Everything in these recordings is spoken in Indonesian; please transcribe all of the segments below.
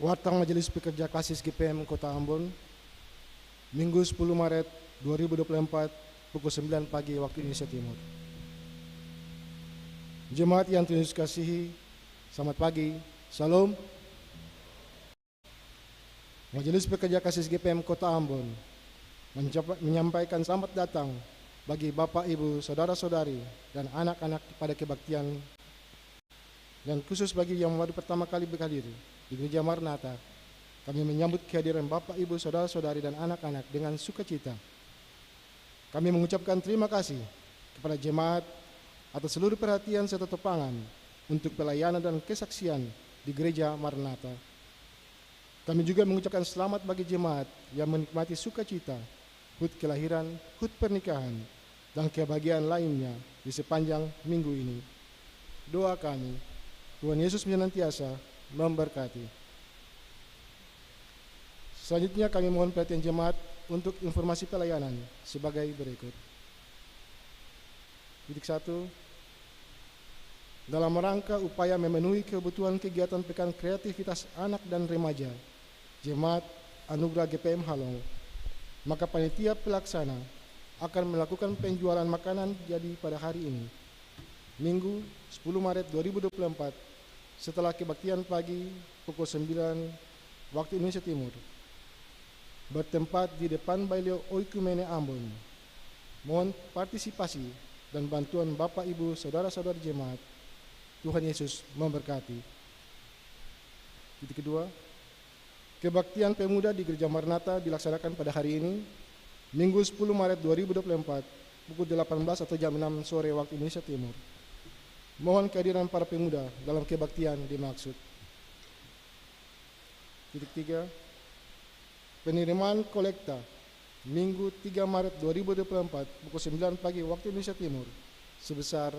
Wartang Majelis Pekerja Klasis GPM Kota Ambon, Minggu 10 Maret 2024, pukul 9 pagi waktu Indonesia Timur. Jemaat yang Tuhan Yesus kasihi, selamat pagi, Salam. Majelis Pekerja Klasis GPM Kota Ambon menyampaikan selamat datang bagi Bapak, Ibu, Saudara-saudari, dan anak-anak pada kebaktian, dan khusus bagi yang baru pertama kali berhadir di Gereja Maranatha. Kami menyambut kehadiran Bapak, Ibu, Saudara-saudari, dan anak-anak dengan sukacita. Kami mengucapkan terima kasih kepada jemaat atas seluruh perhatian serta topangan untuk pelayanan dan kesaksian di Gereja Maranatha. Kami juga mengucapkan selamat bagi jemaat yang menikmati sukacita, HUT kelahiran, HUT pernikahan, dan kebahagiaan lainnya di sepanjang minggu ini. Doa kami, Tuhan Yesus senantiasa memberkati. Selanjutnya kami mohon perhatian jemaat untuk informasi pelayanan sebagai berikut. Titik 1. Dalam rangka upaya memenuhi kebutuhan kegiatan pekan kreativitas anak dan remaja Jemaat Anugerah GPM Halong, maka panitia pelaksana akan melakukan penjualan makanan jadi pada hari ini, Minggu 10 Maret 2024, setelah kebaktian pagi pukul 9 waktu Indonesia Timur, bertempat di depan Baileo Oikumene Ambon. Mohon partisipasi dan bantuan Bapak, Ibu, Saudara-saudari jemaat. Tuhan Yesus memberkati. Titik kedua, kebaktian pemuda di Gereja Maranatha dilaksanakan pada hari ini, Minggu 10 Maret 2024, pukul 18 atau jam 6 sore waktu Indonesia Timur. Mohon kehadiran para pemuda dalam kebaktian dimaksud. Titik 3, penerimaan kolekta Minggu 3 Maret 2024 pukul 9 pagi waktu Indonesia Timur sebesar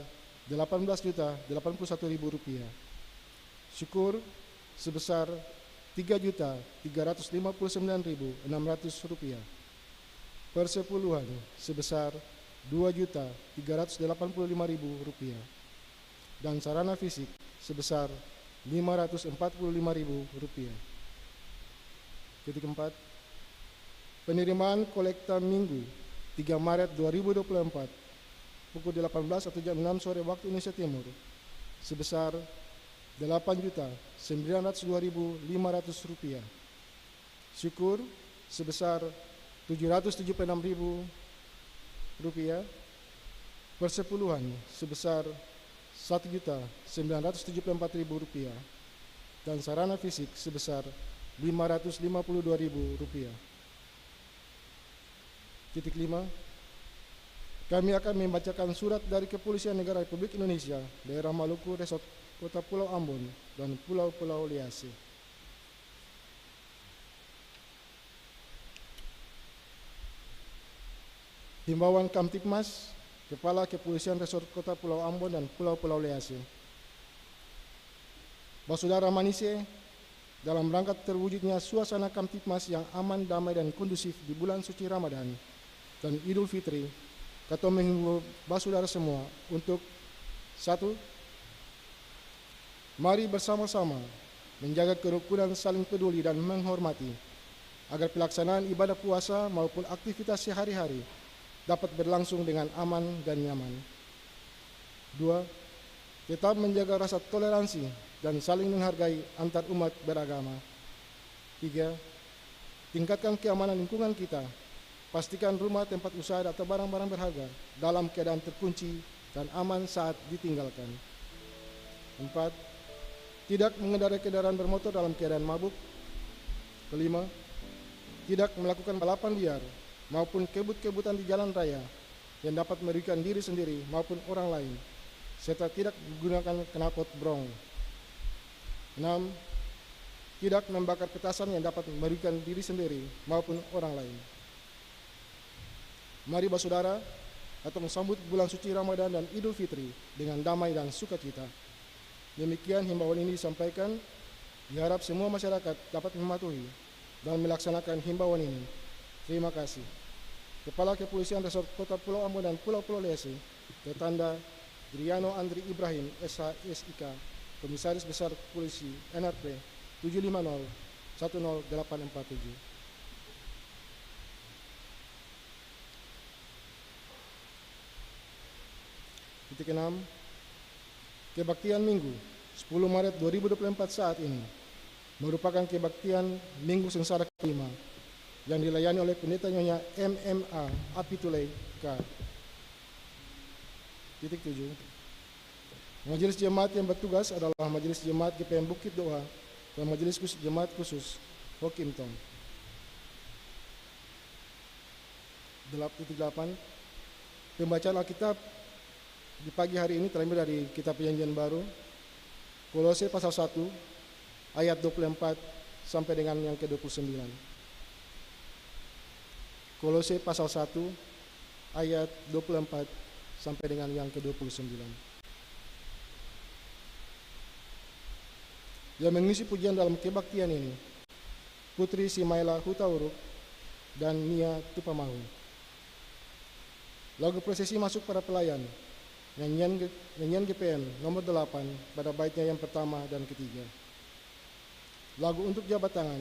Rp18.081.000. Syukur sebesar Rp3.359.600. Persepuluhan sebesar Rp2.385.000. Dan sarana fisik sebesar Rp545.000. Titik 4, penerimaan kolekta Minggu 3 Maret 2024 pukul 18 atau jam 6 sore waktu Indonesia Timur sebesar Rp8.902.500. Syukur sebesar Rp776.000. Persepuluhan sebesar Rp1.974.000. Dan sarana fisik sebesar Rp552.000. Titik 5, kami akan membacakan surat dari Kepolisian Negara Republik Indonesia, Daerah Maluku, Resort Kota Pulau Ambon, dan Pulau-Pulau Liase. Himbauan Kamtipmas, Kepala Kepolisian Resort Kota Pulau Ambon dan Pulau-Pulau Liase. Saudara Manise, dalam rangka terwujudnya suasana Kamtipmas yang aman, damai, dan kondusif di bulan suci Ramadan dan Idul Fitri, kami menghimbau saudara semua untuk 1. Mari bersama-sama menjaga kerukunan, saling peduli, dan menghormati agar pelaksanaan ibadah puasa maupun aktivitas sehari-hari dapat berlangsung dengan aman dan nyaman. 2. Tetap menjaga rasa toleransi dan saling menghargai antar umat beragama. 3. Tingkatkan keamanan lingkungan kita. Pastikan rumah, tempat usaha, atau barang-barang berharga dalam keadaan terkunci dan aman saat ditinggalkan. 4. Tidak mengendarai kendaraan bermotor dalam keadaan mabuk. 5. Tidak melakukan balapan liar maupun kebut-kebutan di jalan raya yang dapat merugikan diri sendiri maupun orang lain, serta tidak menggunakan knalpot brong. 6. Tidak membakar petasan yang dapat merugikan diri sendiri maupun orang lain. Mari saudara, atau sambut bulan suci Ramadan dan Idul Fitri dengan damai dan sukacita. Demikian himbauan ini disampaikan. Diharap semua masyarakat dapat mematuhi dan melaksanakan himbauan ini. Terima kasih. Kepala Kepolisian Resort Kota Pulau Ambon dan Pulau-Pulau Liase, Tertanda Driano Andri Ibrahim, SH, SIK, Komisaris Besar Polisi, NRP 750 10847. Titik 6. Kebaktian Minggu 10 Maret 2024 saat ini merupakan kebaktian Minggu Sengsara kelima yang dilayani oleh Pendeta Nyonya MMA Apitulei K. Titik 7. Majelis Jemaat yang bertugas adalah Majelis Jemaat GPM Bukit Doa dan Majelis Jemaat Khusus Hokim Tong. 8. Pembacaan Alkitab di pagi hari ini terambil dari Kitab Perjanjian Baru, Kolose pasal 1 ayat 24 sampai dengan yang ke-29. Kolose pasal 1 ayat 24 sampai dengan yang ke-29. Yang mengisi pujian dalam kebaktian ini, Putri Simaila Hutauruk dan Mia Tupamahu. Lagu prosesi masuk para pelayan, nyanyian GPM nomor 8 pada baitnya yang pertama dan ketiga. Lagu untuk jabat tangan,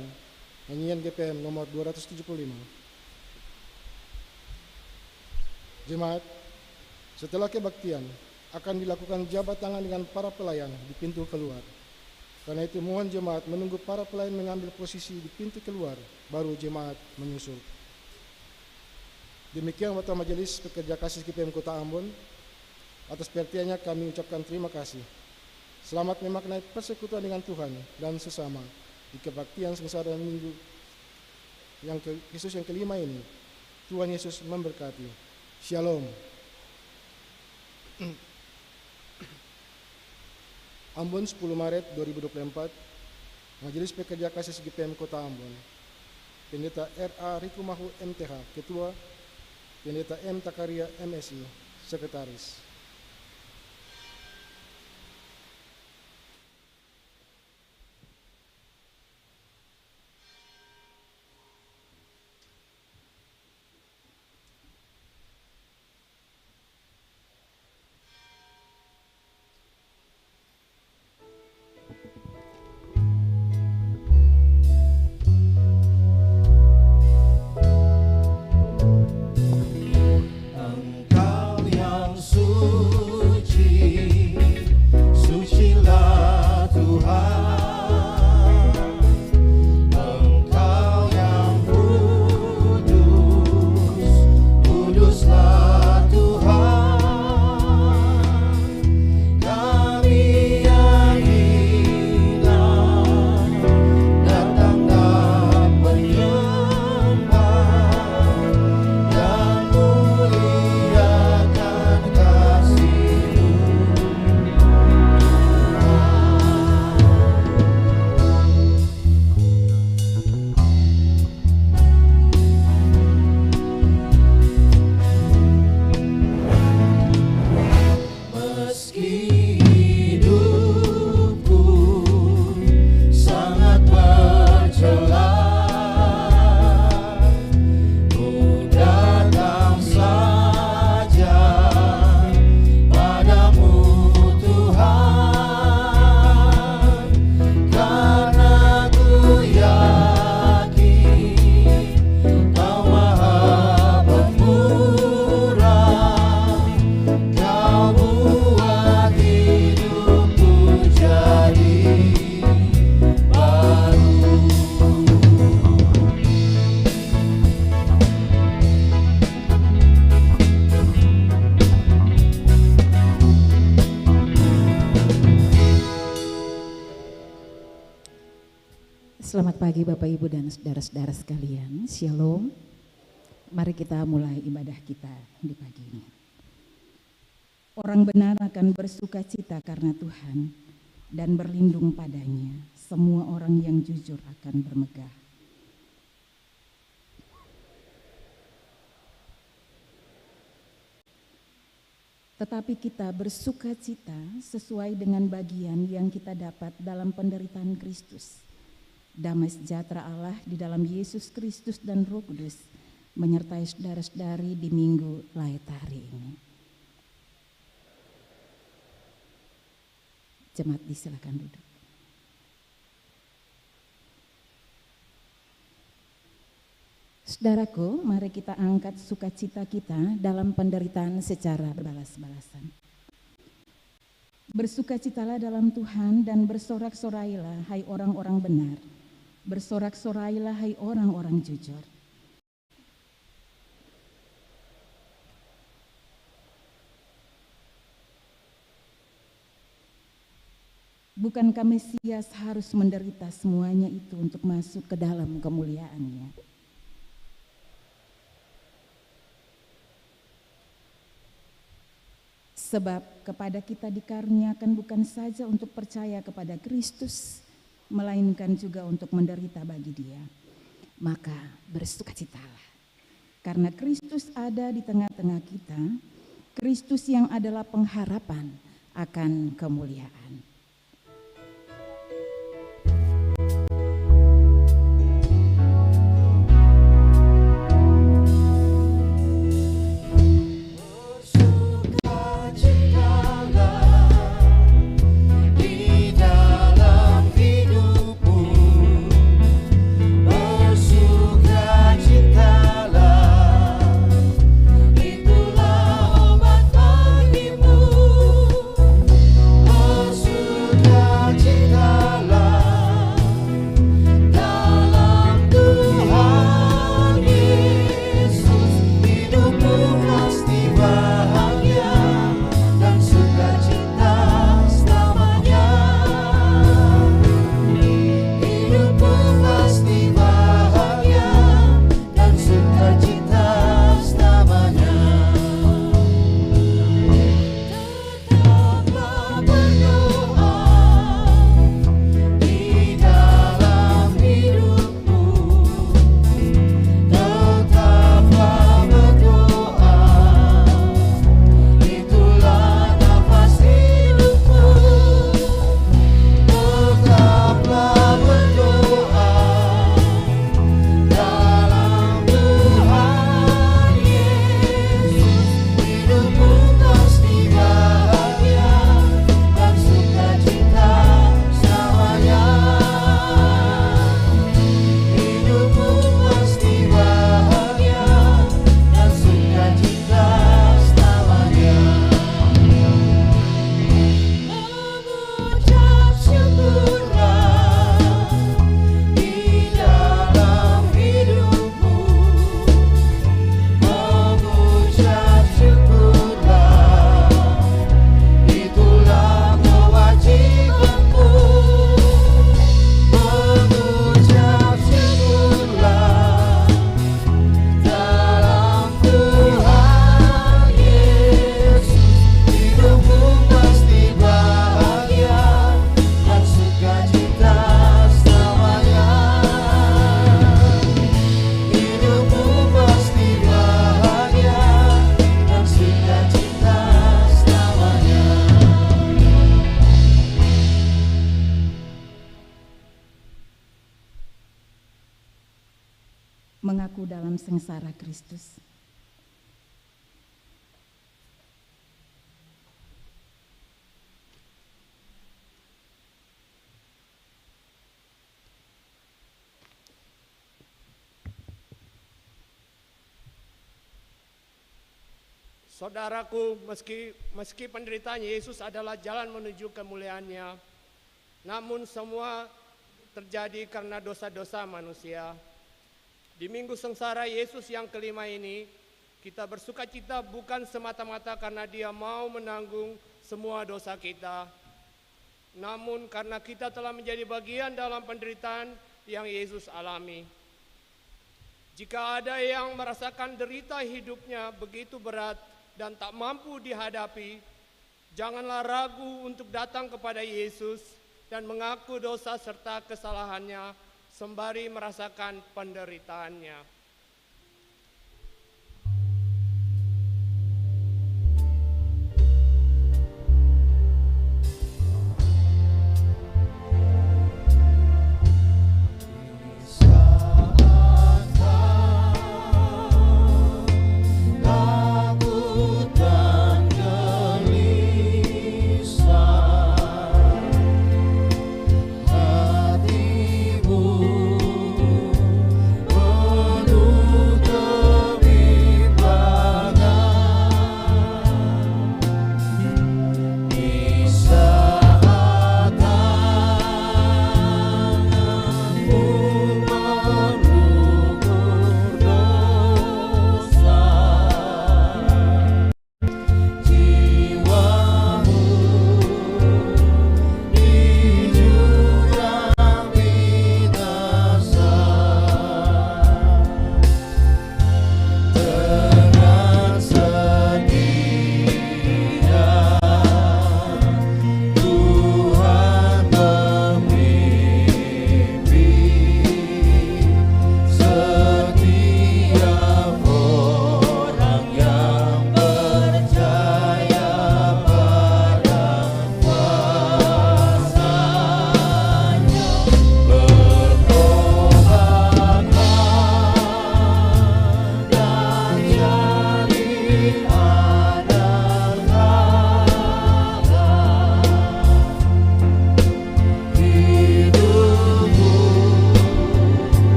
nyanyian GPM nomor 275. Jemaat, setelah kebaktian akan dilakukan jabat tangan dengan para pelayan di pintu keluar. Karena itu mohon jemaat menunggu para pelayan mengambil posisi di pintu keluar, baru jemaat menyusul. Demikian Wakil Majelis Pekerja Kasih GPM Kota Ambon. Atas perhatiannya kami ucapkan terima kasih. Selamat memaknai persekutuan dengan Tuhan dan sesama di kebaktian Sengsara Minggu yang Yesus yang kelima ini. Tuhan Yesus memberkati. Shalom. Ambon 10 Maret 2024, Majelis Pekerja Kasih GPM Kota Ambon. Pendeta R.A. Rikumahu MTH, Ketua. Pendeta M. Takaria MSI, Sekretaris. Selamat pagi Bapak Ibu dan saudara-saudara sekalian, Shalom. Mari kita mulai ibadah kita di pagi ini. Orang benar akan bersuka cita karena Tuhan dan berlindung padanya. Semua orang yang jujur akan bermegah. Tetapi kita bersuka cita sesuai dengan bagian yang kita dapat dalam penderitaan Kristus. Damai sejahtera Allah di dalam Yesus Kristus dan Roh Kudus menyertai saudara-saudari di minggu lahir hari ini. Jemaat disilakan duduk. Saudaraku, mari kita angkat sukacita kita dalam penderitaan secara berbalas-balasan. Bersukacitalah dalam Tuhan dan bersorak-sorailah hai orang-orang benar. Bersorak-sorailah hai orang-orang jujur. Bukankah Mesias harus menderita semuanya itu untuk masuk ke dalam kemuliaannya? Sebab kepada kita dikaruniakan bukan saja untuk percaya kepada Kristus, melainkan juga untuk menderita bagi Dia. Maka bersukacitalah, karena Kristus ada di tengah-tengah kita, Kristus yang adalah pengharapan akan kemuliaan. Mengaku dalam sengsara Kristus. Saudaraku, meski penderitaan Yesus adalah jalan menuju kemuliaannya, namun semua terjadi karena dosa-dosa manusia. Di minggu sengsara Yesus yang kelima ini, kita bersukacita bukan semata-mata karena Dia mau menanggung semua dosa kita, namun karena kita telah menjadi bagian dalam penderitaan yang Yesus alami. Jika ada yang merasakan derita hidupnya begitu berat dan tak mampu dihadapi, janganlah ragu untuk datang kepada Yesus dan mengaku dosa serta kesalahannya sembari merasakan penderitaannya. Hatimu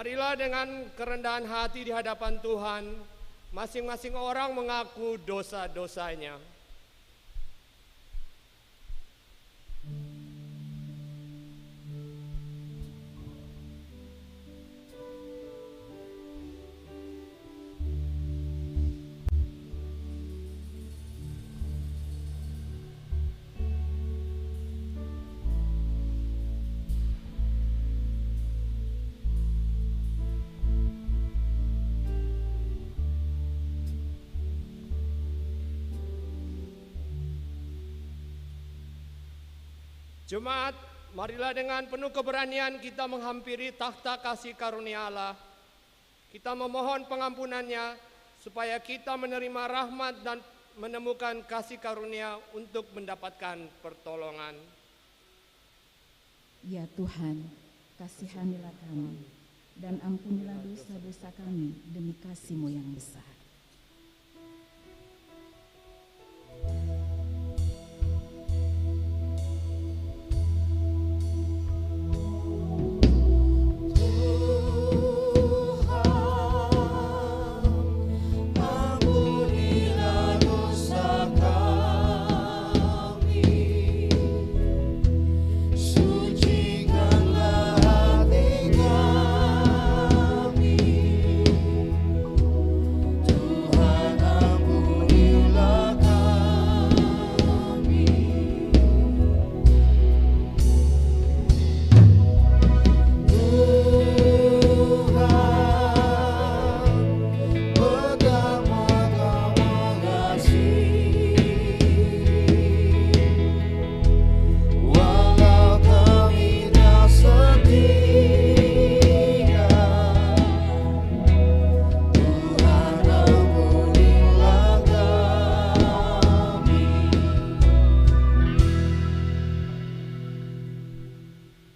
Marilah dengan kerendahan hati di hadapan Tuhan, masing-masing orang mengaku dosa-dosanya. Jemaat, marilah dengan penuh keberanian kita menghampiri takhta kasih karunia Allah. Kita memohon pengampunannya supaya kita menerima rahmat dan menemukan kasih karunia untuk mendapatkan pertolongan. Ya Tuhan, kasihanilah kami dan ampunilah dosa-dosa kami demi kasih-Mu yang besar.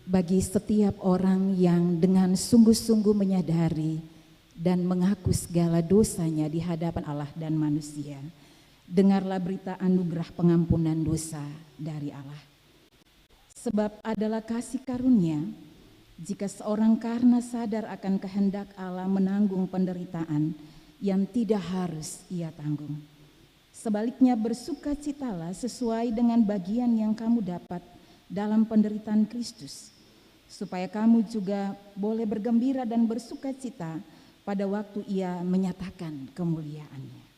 Bagi setiap orang yang dengan sungguh-sungguh menyadari dan mengaku segala dosanya di hadapan Allah dan manusia, dengarlah berita anugerah pengampunan dosa dari Allah. Sebab adalah kasih karunia jika seorang karena sadar akan kehendak Allah menanggung penderitaan yang tidak harus ia tanggung. Sebaliknya bersukacitalah sesuai dengan bagian yang kamu dapat dalam penderitaan Kristus, supaya kamu juga boleh bergembira dan bersukacita pada waktu ia menyatakan kemuliaannya.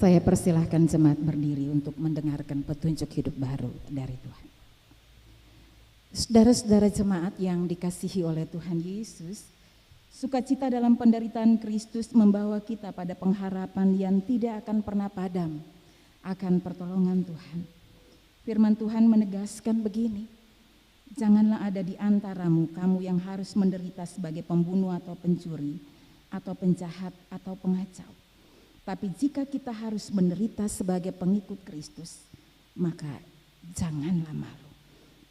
Saya persilahkan jemaat berdiri untuk mendengarkan petunjuk hidup baru dari Tuhan. Saudara-saudara jemaat yang dikasihi oleh Tuhan Yesus, sukacita dalam penderitaan Kristus membawa kita pada pengharapan yang tidak akan pernah padam akan pertolongan Tuhan. Firman Tuhan menegaskan begini, Janganlah ada di antaramu kamu yang harus menderita sebagai pembunuh atau pencuri, atau penjahat atau pengacau. Tapi jika kita harus menderita sebagai pengikut Kristus, maka janganlah malu.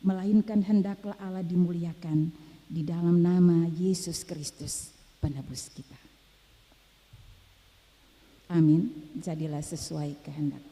Melainkan hendaklah Allah dimuliakan di dalam nama Yesus Kristus, penebus kita. Amin. Jadilah sesuai kehendak.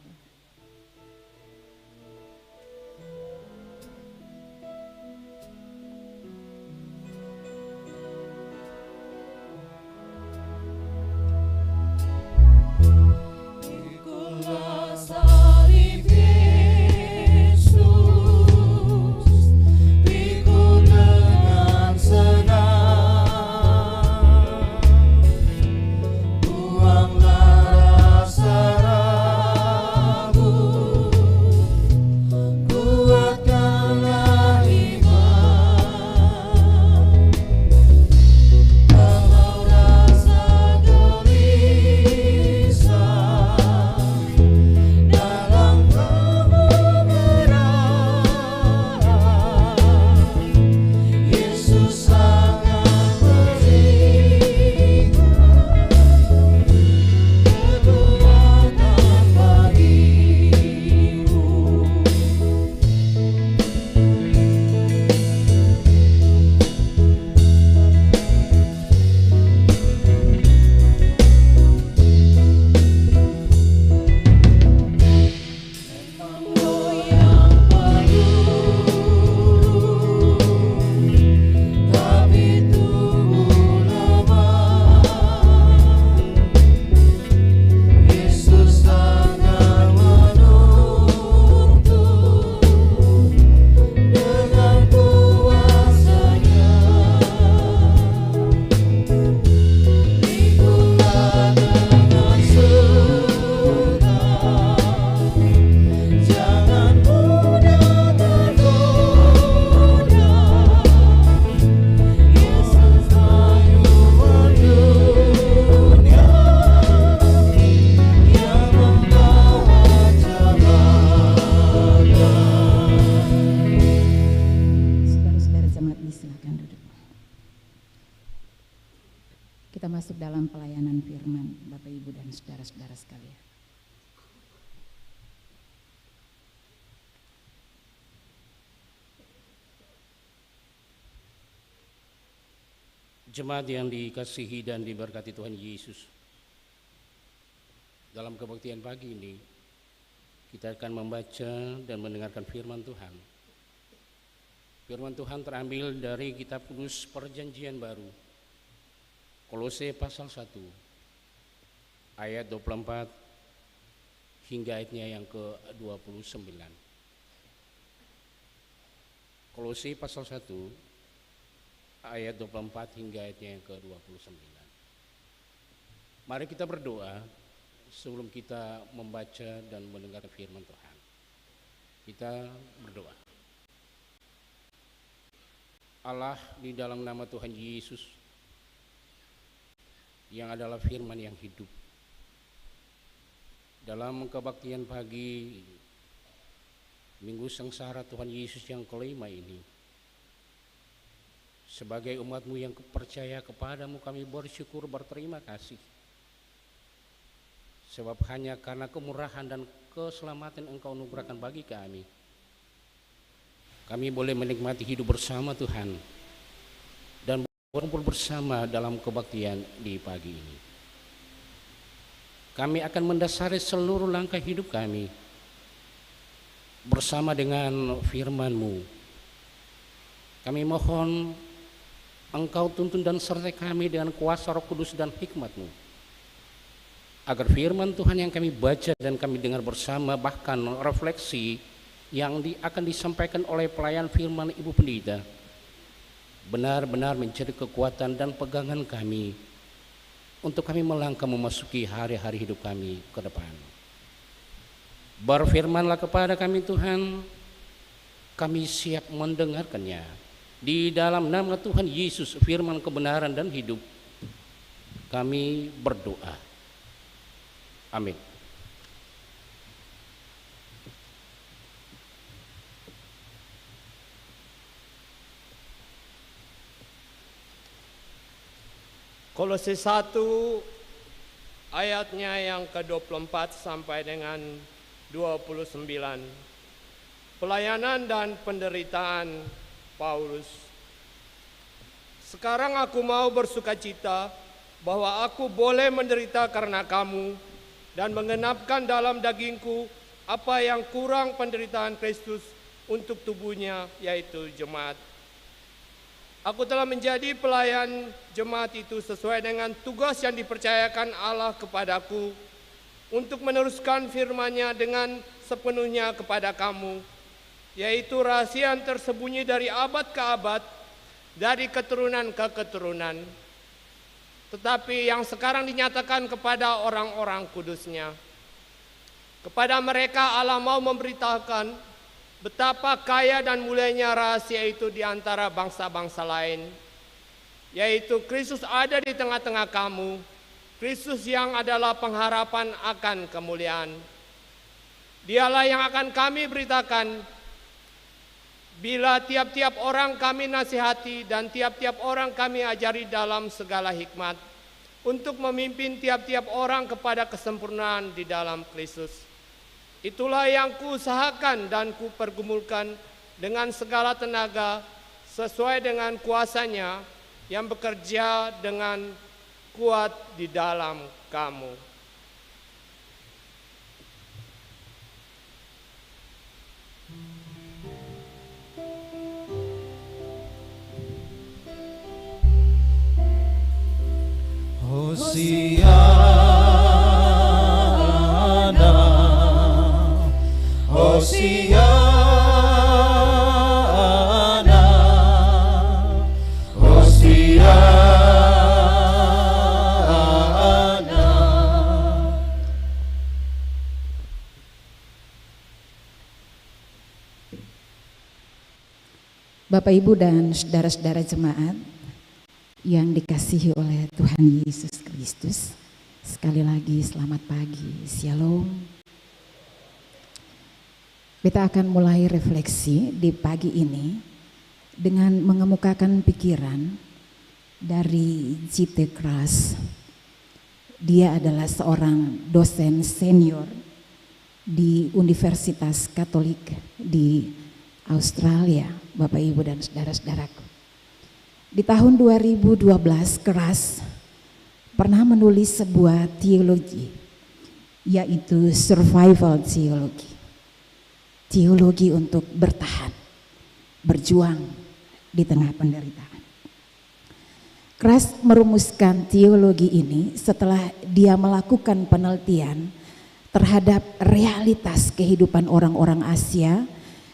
Saudara-saudara sekalian. Jemaat yang dikasihi dan diberkati Tuhan Yesus, dalam kebaktian pagi ini kita akan membaca dan mendengarkan firman Tuhan. Firman Tuhan terambil dari kitab kudus Perjanjian Baru, Kolose pasal 1 ayat 24 hingga ayatnya yang ke-29. Kolose pasal 1 ayat 24 hingga ayatnya yang ke-29. Mari kita berdoa sebelum kita membaca dan mendengar firman Tuhan. Kita berdoa. Allah, di dalam nama Tuhan Yesus yang adalah firman yang hidup, dalam kebaktian pagi Minggu Sengsara Tuhan Yesus yang kelima ini, sebagai umat-Mu yang percaya kepadamu, kami bersyukur, berterima kasih, sebab hanya karena kemurahan dan keselamatan Engkau anugerahkan bagi kami boleh menikmati hidup bersama Tuhan dan berkumpul bersama dalam kebaktian di pagi ini. Kami akan mendasari seluruh langkah hidup kami bersama dengan firman-Mu. Kami mohon Engkau tuntun dan sertai kami dengan kuasa Roh Kudus dan hikmat-Mu, agar firman Tuhan yang kami baca dan kami dengar bersama, bahkan refleksi yang akan disampaikan oleh pelayan firman Ibu Pendeta, benar-benar menjadi kekuatan dan pegangan kami untuk kami melangkah memasuki hari-hari hidup kami ke depan. Berfirmanlah kepada kami Tuhan, kami siap mendengarkannya. Di dalam nama Tuhan Yesus, firman kebenaran dan hidup, kami berdoa. Amin. Kolose 1 ayatnya yang ke-24 sampai dengan 29. Pelayanan dan penderitaan Paulus. Sekarang aku mau bersukacita bahwa aku boleh menderita karena kamu dan mengenapkan dalam dagingku apa yang kurang penderitaan Kristus untuk tubuhnya, yaitu jemaat. Aku telah menjadi pelayan jemaat itu sesuai dengan tugas yang dipercayakan Allah kepadaku untuk meneruskan firman-Nya dengan sepenuhnya kepada kamu, yaitu rahasia yang tersembunyi dari abad ke abad, dari keturunan ke keturunan, tetapi yang sekarang dinyatakan kepada orang-orang kudus-Nya. Kepada mereka Allah mau memberitakan betapa kaya dan mulianya rahasia itu di antara bangsa-bangsa lain, yaitu Kristus ada di tengah-tengah kamu, Kristus yang adalah pengharapan akan kemuliaan. Dialah yang akan kami beritakan bila tiap-tiap orang kami nasihati dan tiap-tiap orang kami ajari dalam segala hikmat, untuk memimpin tiap-tiap orang kepada kesempurnaan di dalam Kristus. Itulah yang kuusahakan dan kupergumulkan dengan segala tenaga sesuai dengan kuasa-Nya yang bekerja dengan kuat di dalam kamu. Hosiana, Hosiana, Hosiana. Bapak, Ibu, dan saudara-saudara jemaat yang dikasihi oleh Tuhan Yesus Kristus, sekali lagi selamat pagi, Shalom. Kita akan mulai refleksi di pagi ini dengan mengemukakan pikiran dari J.T. Kras. Dia adalah seorang dosen senior di Universitas Katolik di Australia, Bapak, Ibu, dan saudara-saudaraku. Di tahun 2012, Kras pernah menulis sebuah teologi, yaitu survival teologi. Teologi untuk bertahan, berjuang di tengah penderitaan. Kras merumuskan teologi ini setelah dia melakukan penelitian terhadap realitas kehidupan orang-orang Asia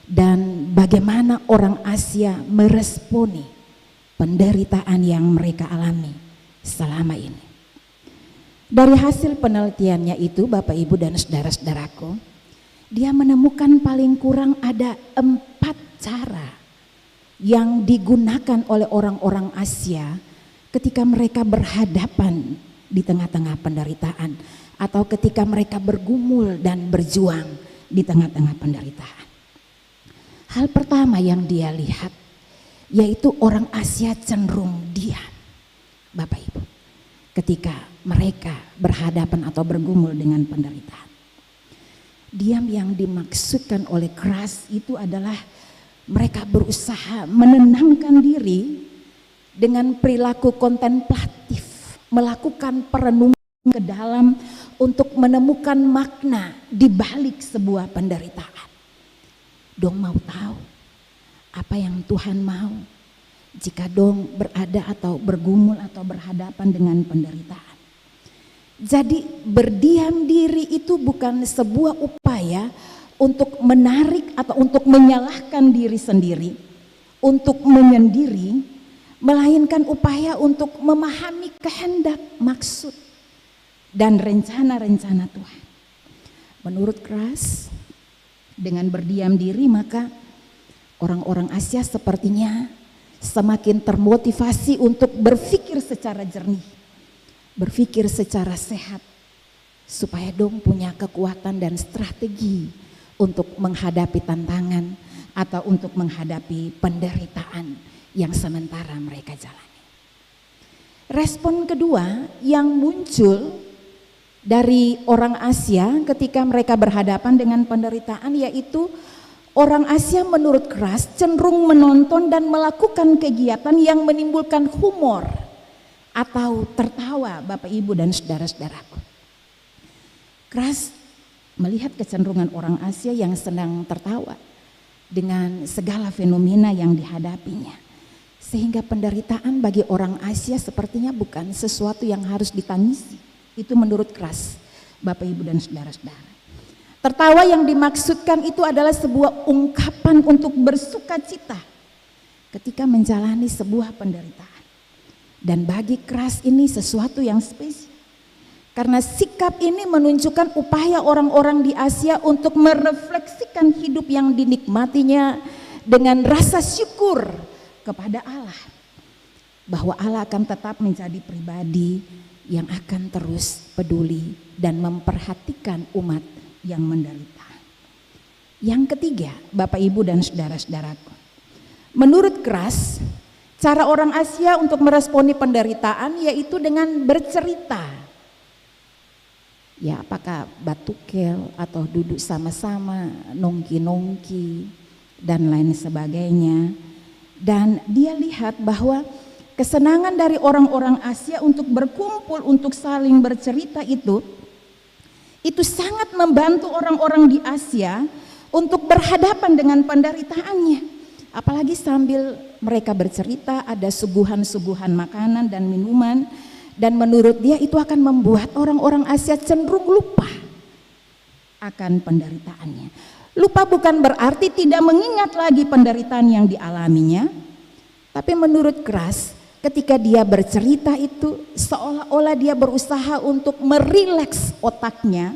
dan bagaimana orang Asia meresponi penderitaan yang mereka alami selama ini. Dari hasil penelitiannya itu, Bapak, Ibu, dan saudara-saudaraku, dia menemukan paling kurang ada 4 cara yang digunakan oleh orang-orang Asia ketika mereka berhadapan di tengah-tengah penderitaan atau ketika mereka bergumul dan berjuang di tengah-tengah penderitaan. Hal pertama yang dia lihat yaitu orang Asia cenderung diam, Bapak, Ibu, ketika mereka berhadapan atau bergumul dengan penderitaan. Diam yang dimaksudkan oleh Kras itu adalah mereka berusaha menenangkan diri dengan perilaku kontemplatif, melakukan perenungan ke dalam untuk menemukan makna di balik sebuah penderitaan. Dong mau tahu apa yang Tuhan mau jika dong berada atau bergumul atau berhadapan dengan penderitaan. Jadi berdiam diri itu bukan sebuah upaya untuk menarik atau untuk menyalahkan diri sendiri, untuk menyendiri, melainkan upaya untuk memahami kehendak, maksud, dan rencana-rencana Tuhan. Menurut Kras, dengan berdiam diri maka orang-orang Asia sepertinya semakin termotivasi untuk berpikir secara jernih, berpikir secara sehat, supaya dong punya kekuatan dan strategi untuk menghadapi tantangan atau untuk menghadapi penderitaan yang sementara mereka jalani. Respon kedua yang muncul dari orang Asia ketika mereka berhadapan dengan penderitaan, yaitu orang Asia menurut keras cenderung menonton dan melakukan kegiatan yang menimbulkan humor atau tertawa, Bapak Ibu dan saudara-saudaraku. Keras melihat kecenderungan orang Asia yang senang tertawa dengan segala fenomena yang dihadapinya. Sehingga penderitaan bagi orang Asia sepertinya bukan sesuatu yang harus ditangisi. Itu menurut keras, Bapak Ibu dan saudara-saudara. Tertawa yang dimaksudkan itu adalah sebuah ungkapan untuk bersuka cita ketika menjalani sebuah penderitaan. Dan bagi keras ini sesuatu yang spesial. Karena sikap ini menunjukkan upaya orang-orang di Asia untuk merefleksikan hidup yang dinikmatinya dengan rasa syukur kepada Allah, bahwa Allah akan tetap menjadi pribadi yang akan terus peduli dan memperhatikan umat yang menderita. Yang ketiga, Bapak Ibu dan saudara-saudaraku, menurut keras, cara orang Asia untuk meresponi penderitaan yaitu dengan bercerita. Ya, apakah batukel atau duduk sama-sama, nongki-nongki dan lain sebagainya. Dan dia lihat bahwa kesenangan dari orang-orang Asia untuk berkumpul, untuk saling bercerita itu sangat membantu orang-orang di Asia untuk berhadapan dengan penderitaannya. Apalagi sambil mereka bercerita ada suguhan-suguhan makanan dan minuman, dan menurut dia itu akan membuat orang-orang Asia cenderung lupa akan penderitaannya. Lupa bukan berarti tidak mengingat lagi penderitaan yang dialaminya, tapi menurut keras ketika dia bercerita itu seolah-olah dia berusaha untuk merileks otaknya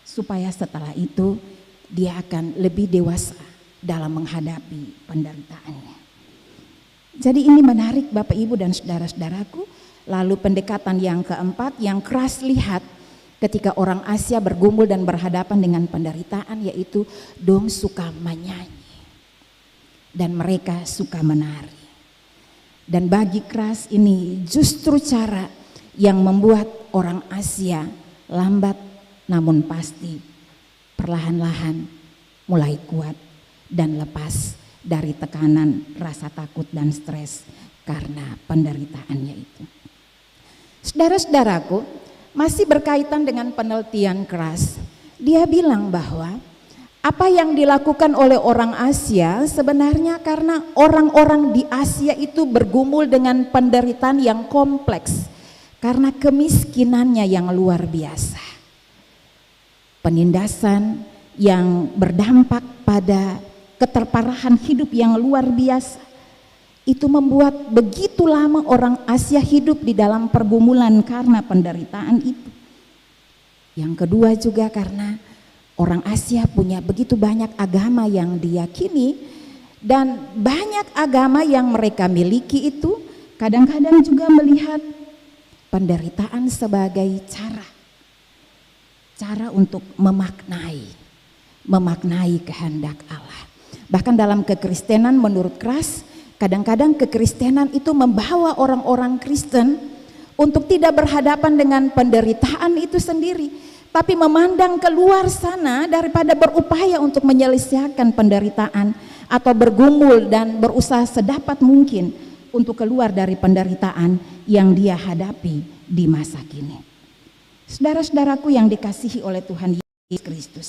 supaya setelah itu dia akan lebih dewasa dalam menghadapi penderitaannya. Jadi ini menarik Bapak Ibu dan saudara-saudaraku. Lalu pendekatan yang keempat yang keras lihat ketika orang Asia bergumul dan berhadapan dengan penderitaan, yaitu dong suka menyanyi dan mereka suka menari. Dan bagi keras ini justru cara yang membuat orang Asia lambat namun pasti perlahan-lahan mulai kuat dan lepas dari tekanan rasa takut dan stres karena penderitaannya itu. Saudara-saudaraku, masih berkaitan dengan penelitian keras, dia bilang bahwa apa yang dilakukan oleh orang Asia sebenarnya karena orang-orang di Asia itu bergumul dengan penderitaan yang kompleks karena kemiskinannya yang luar biasa. Penindasan yang berdampak pada keterparahan hidup yang luar biasa itu membuat begitu lama orang Asia hidup di dalam pergumulan karena penderitaan itu. Yang kedua juga karena orang Asia punya begitu banyak agama yang diyakini, dan banyak agama yang mereka miliki itu kadang-kadang juga melihat penderitaan sebagai cara untuk memaknai kehendak Allah. Bahkan dalam kekristenan menurut keras, kadang-kadang kekristenan itu membawa orang-orang Kristen untuk tidak berhadapan dengan penderitaan itu sendiri, tapi memandang keluar sana daripada berupaya untuk menyelesaikan penderitaan atau bergumul dan berusaha sedapat mungkin untuk keluar dari penderitaan yang dia hadapi di masa kini. Saudara-saudaraku yang dikasihi oleh Tuhan Yesus Kristus,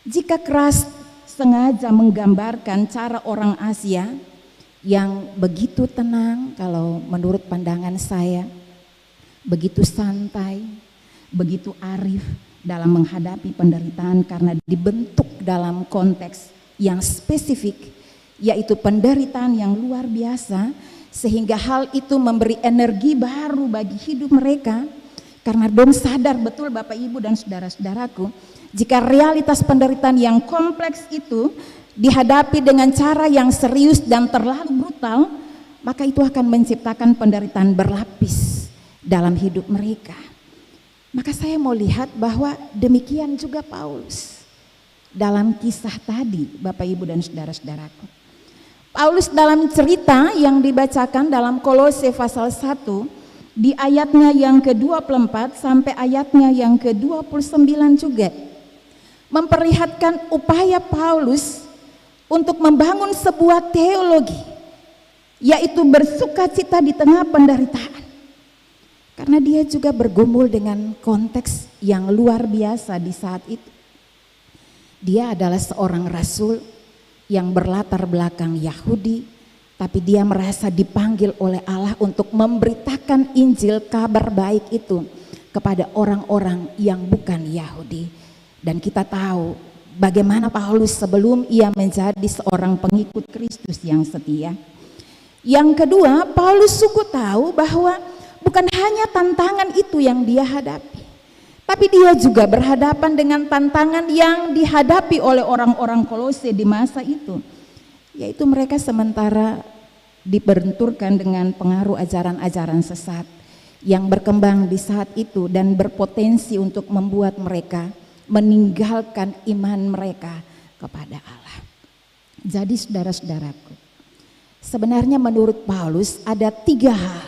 jika keras sengaja menggambarkan cara orang Asia yang begitu tenang, kalau menurut pandangan saya begitu santai, begitu arif dalam menghadapi penderitaan karena dibentuk dalam konteks yang spesifik, yaitu penderitaan yang luar biasa, sehingga hal itu memberi energi baru bagi hidup mereka. Karena dong sadar betul Bapak Ibu dan saudara-saudaraku, jika realitas penderitaan yang kompleks itu dihadapi dengan cara yang serius dan terlalu brutal, maka itu akan menciptakan penderitaan berlapis dalam hidup mereka. Maka saya mau lihat bahwa demikian juga Paulus dalam kisah tadi, Bapak Ibu dan saudara-saudaraku. Paulus dalam cerita yang dibacakan dalam Kolose pasal 1 di ayatnya yang ke-24 sampai ayatnya yang ke-29 juga memperlihatkan upaya Paulus untuk membangun sebuah teologi, yaitu bersukacita di tengah penderitaan. Karena dia juga bergumul dengan konteks yang luar biasa di saat itu. Dia adalah seorang rasul yang berlatar belakang Yahudi, tapi dia merasa dipanggil oleh Allah untuk memberitakan Injil, kabar baik itu kepada orang-orang yang bukan Yahudi. Dan kita tahu bagaimana Paulus sebelum ia menjadi seorang pengikut Kristus yang setia. Yang kedua, Paulus sungguh tahu bahwa bukan hanya tantangan itu yang dia hadapi, tapi dia juga berhadapan dengan tantangan yang dihadapi oleh orang-orang Kolose di masa itu, yaitu mereka sementara dibenturkan dengan pengaruh ajaran-ajaran sesat yang berkembang di saat itu dan berpotensi untuk membuat mereka meninggalkan iman mereka kepada Allah. Jadi saudara-saudaraku, sebenarnya menurut Paulus ada 3 hal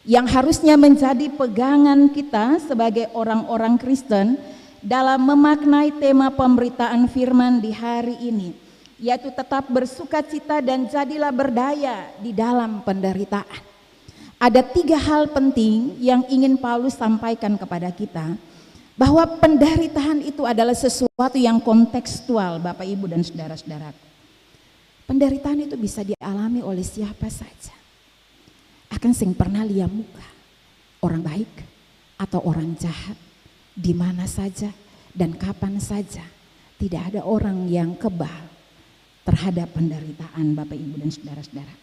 yang harusnya menjadi pegangan kita sebagai orang-orang Kristen dalam memaknai tema pemberitaan firman di hari ini, yaitu tetap bersukacita dan jadilah berdaya di dalam penderitaan. Ada 3 hal penting yang ingin Paulus sampaikan kepada kita, bahwa penderitaan itu adalah sesuatu yang kontekstual, Bapak Ibu dan saudara-saudaraku. Penderitaan itu bisa dialami oleh siapa saja. Akan sing pernah lihat muka orang baik atau orang jahat, di mana saja dan kapan saja. Tidak ada orang yang kebal terhadap penderitaan, Bapak Ibu dan saudara-saudara.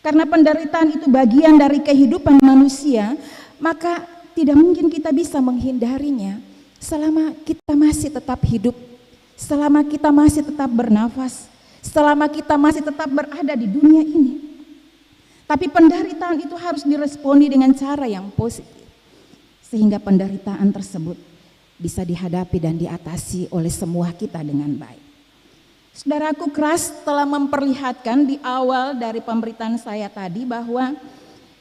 Karena penderitaan itu bagian dari kehidupan manusia, maka tidak mungkin kita bisa menghindarinya selama kita masih tetap hidup, selama kita masih tetap bernafas, selama kita masih tetap berada di dunia ini. Tapi penderitaan itu harus diresponi dengan cara yang positif, sehingga penderitaan tersebut bisa dihadapi dan diatasi oleh semua kita dengan baik. Saudaraku, Kras telah memperlihatkan di awal dari pemberitaan saya tadi bahwa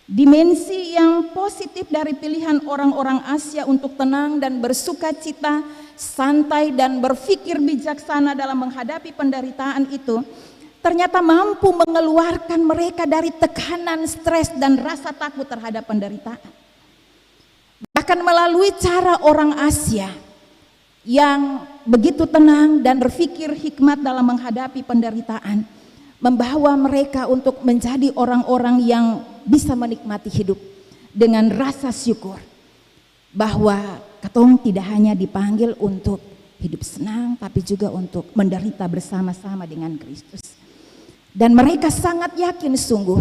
dimensi yang positif dari pilihan orang-orang Asia untuk tenang dan bersukacita, santai dan berpikir bijaksana dalam menghadapi penderitaan itu ternyata mampu mengeluarkan mereka dari tekanan, stres, dan rasa takut terhadap penderitaan. Bahkan melalui cara orang Asia yang begitu tenang dan berpikir hikmat dalam menghadapi penderitaan, membawa mereka untuk menjadi orang-orang yang bisa menikmati hidup dengan rasa syukur. Bahwa katong tidak hanya dipanggil untuk hidup senang, tapi juga untuk menderita bersama-sama dengan Kristus. Dan mereka sangat yakin sungguh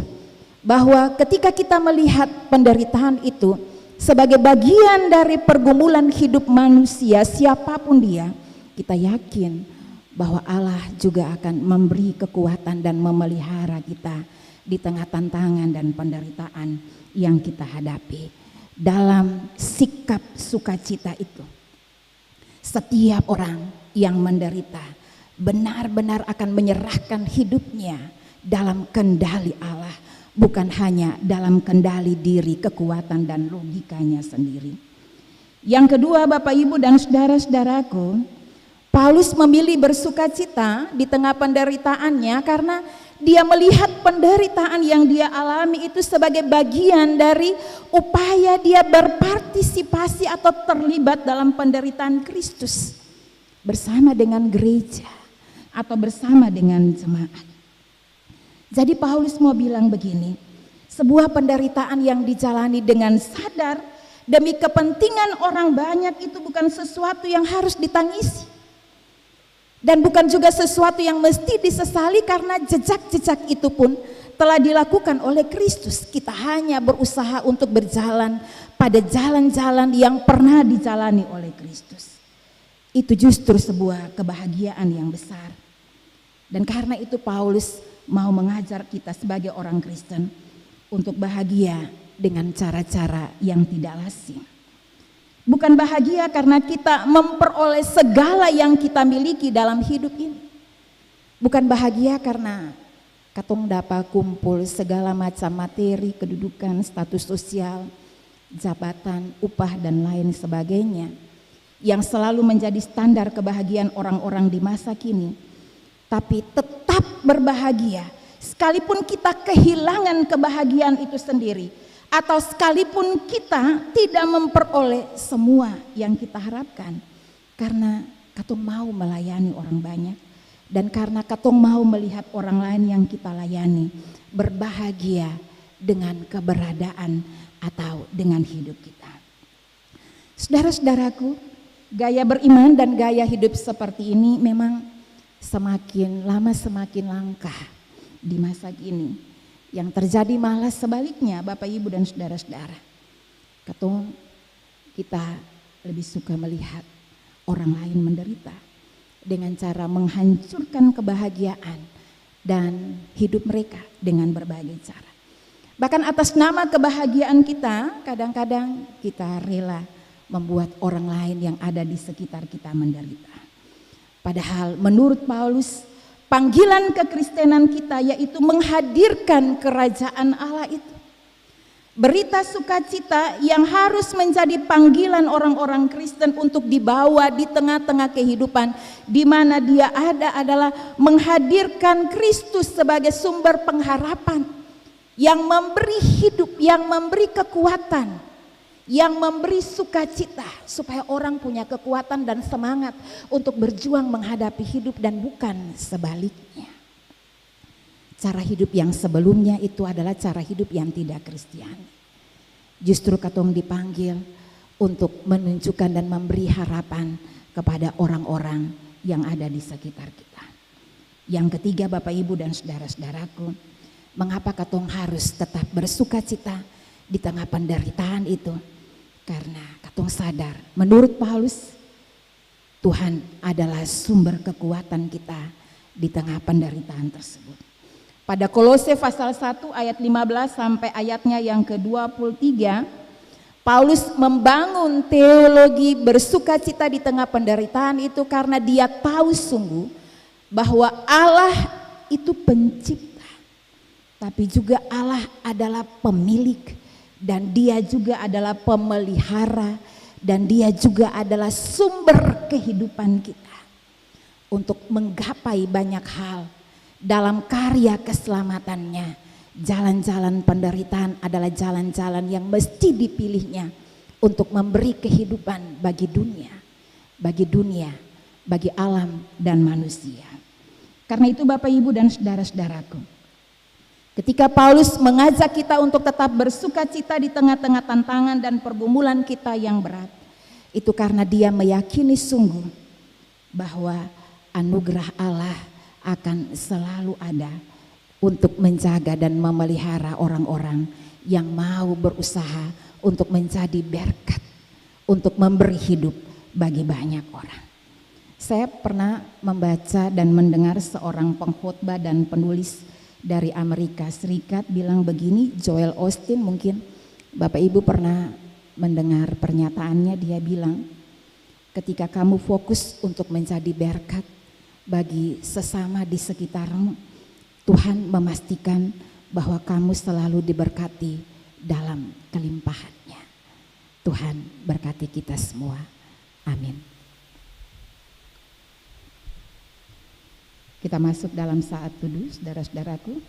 bahwa ketika kita melihat penderitaan itu sebagai bagian dari pergumulan hidup manusia siapapun dia, kita yakin bahwa Allah juga akan memberi kekuatan dan memelihara kita di tengah tantangan dan penderitaan yang kita hadapi. Dalam sikap sukacita itu, setiap orang yang menderita benar-benar akan menyerahkan hidupnya dalam kendali Allah, bukan hanya dalam kendali diri, kekuatan dan logikanya sendiri. Yang kedua, Bapak Ibu dan saudara-saudaraku, Paulus memilih bersukacita di tengah penderitaannya karena dia melihat penderitaan yang dia alami itu sebagai bagian dari upaya dia berpartisipasi atau terlibat dalam penderitaan Kristus bersama dengan gereja atau bersama dengan jemaat. Jadi Paulus mau bilang begini, sebuah penderitaan yang dijalani dengan sadar demi kepentingan orang banyak itu bukan sesuatu yang harus ditangisi. Dan bukan juga sesuatu yang mesti disesali karena jejak-jejak itu pun telah dilakukan oleh Kristus. Kita hanya berusaha untuk berjalan pada jalan-jalan yang pernah dijalani oleh Kristus. Itu justru sebuah kebahagiaan yang besar. Dan karena itu Paulus mau mengajar kita sebagai orang Kristen untuk bahagia dengan cara-cara yang tidak lazim. Bukan bahagia karena kita memperoleh segala yang kita miliki dalam hidup ini. Bukan bahagia karena katong dapat kumpul segala macam materi, kedudukan, status sosial, jabatan, upah dan lain sebagainya yang selalu menjadi standar kebahagiaan orang-orang di masa kini. Tapi tetap berbahagia sekalipun kita kehilangan kebahagiaan itu sendiri, atau sekalipun kita tidak memperoleh semua yang kita harapkan, karena katong mau melayani orang banyak dan karena katong mau melihat orang lain yang kita layani berbahagia dengan keberadaan atau dengan hidup kita. Saudara-saudaraku, gaya beriman dan gaya hidup seperti ini memang semakin lama semakin langka di masa kini. Yang terjadi malah sebaliknya, Bapak Ibu dan saudara-saudara. Kita lebih suka melihat orang lain menderita dengan cara menghancurkan kebahagiaan dan hidup mereka dengan berbagai cara. Bahkan atas nama kebahagiaan kita, kadang-kadang kita rela membuat orang lain yang ada di sekitar kita menderita. Padahal menurut Paulus, panggilan kekristenan kita yaitu menghadirkan kerajaan Allah itu. Berita sukacita yang harus menjadi panggilan orang-orang Kristen untuk dibawa di tengah-tengah kehidupan di mana dia ada adalah menghadirkan Kristus sebagai sumber pengharapan yang memberi hidup, yang memberi kekuatan, yang memberi sukacita supaya orang punya kekuatan dan semangat untuk berjuang menghadapi hidup dan bukan sebaliknya. Cara hidup yang sebelumnya itu adalah cara hidup yang tidak Kristiani. Justru katong dipanggil untuk menunjukkan dan memberi harapan kepada orang-orang yang ada di sekitar kita. Yang ketiga, Bapak Ibu dan saudara-saudaraku, mengapa katong harus tetap bersukacita di tengah penderitaan itu? Karena katong sadar, menurut Paulus, Tuhan adalah sumber kekuatan kita di tengah penderitaan tersebut. Pada Kolose pasal 1 ayat 15 sampai ayatnya yang ke-23, Paulus membangun teologi bersukacita di tengah penderitaan itu karena dia tahu sungguh bahwa Allah itu pencipta, tapi juga Allah adalah pemilik, dan dia juga adalah pemelihara, dan dia juga adalah sumber kehidupan kita untuk menggapai banyak hal dalam karya keselamatannya. Jalan-jalan penderitaan adalah jalan-jalan yang mesti dipilihnya untuk memberi kehidupan bagi dunia, bagi alam dan manusia. Karena itu Bapak Ibu dan saudara-saudaraku, ketika Paulus mengajak kita untuk tetap bersukacita di tengah-tengah tantangan dan pergumulan kita yang berat, itu karena dia meyakini sungguh bahwa anugerah Allah akan selalu ada untuk menjaga dan memelihara orang-orang yang mau berusaha untuk menjadi berkat, untuk memberi hidup bagi banyak orang. Saya pernah membaca dan mendengar seorang pengkhotbah dan penulis dari Amerika Serikat bilang begini, Joel Osteen, mungkin Bapak Ibu pernah mendengar pernyataannya. Dia bilang, ketika kamu fokus untuk menjadi berkat bagi sesama di sekitarmu, Tuhan memastikan bahwa kamu selalu diberkati dalam kelimpahannya. Tuhan berkati kita semua. Amin. Kita masuk dalam saat teduh, saudara-saudaraku.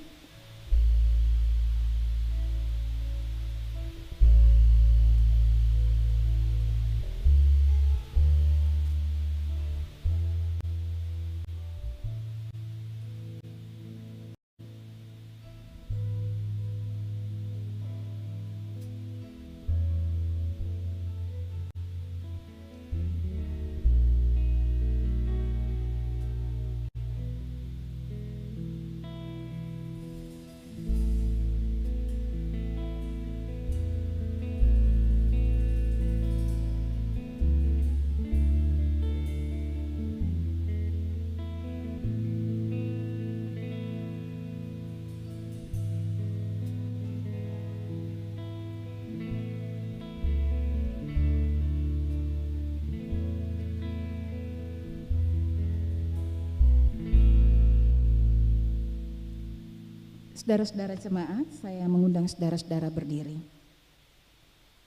Saudara-saudara jemaat, saya mengundang saudara-saudara berdiri.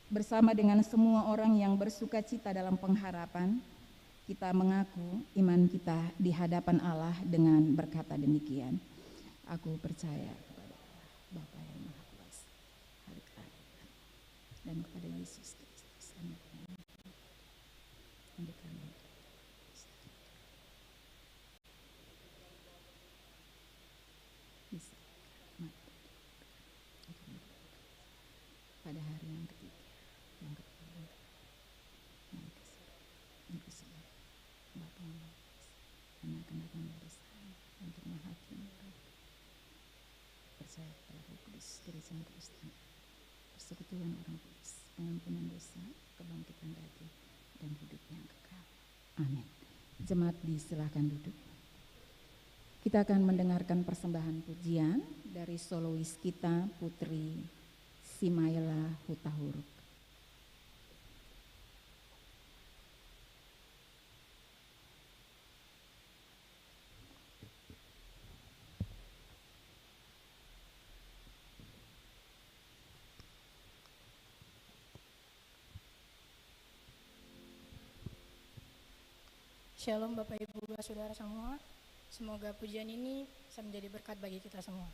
Bersama dengan semua orang yang bersuka cita dalam pengharapan, kita mengaku iman kita di hadapan Allah dengan berkata demikian. Aku percaya kepada Allah, Bapa yang Maha Kuasa, Hari Keadilan, dan kepada Yesus Kristus, Anak-Nya, yang dikandung bisa mati pada hari yang ketiga, yang ketiga, yang kesekian, Bapa yang Maha Kuasa, dan akan datang dari sana untuk menghakimi mereka. Percaya kepada Roh Kudus, Gereja Kristen, persekutuan orang kudus, pengampunan dosa, kebangkitan daging, dan hidup yang kekal. Amin. Jemaat disilahkan duduk. Kita akan mendengarkan persembahan pujian dari solois kita, Putri Simaila Hutahuruk. Shalom Bapak Ibu Saudara semua. Semoga pujian ini bisa menjadi berkat bagi kita semua.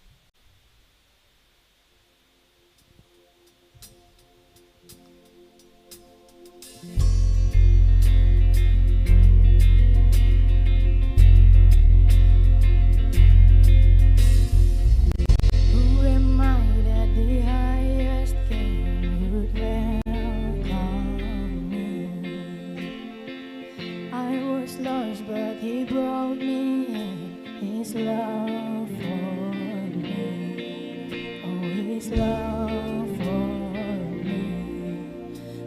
Who am I that the highest king would welcome me? I was lost, but He brought me in. His love for me, oh His love for me.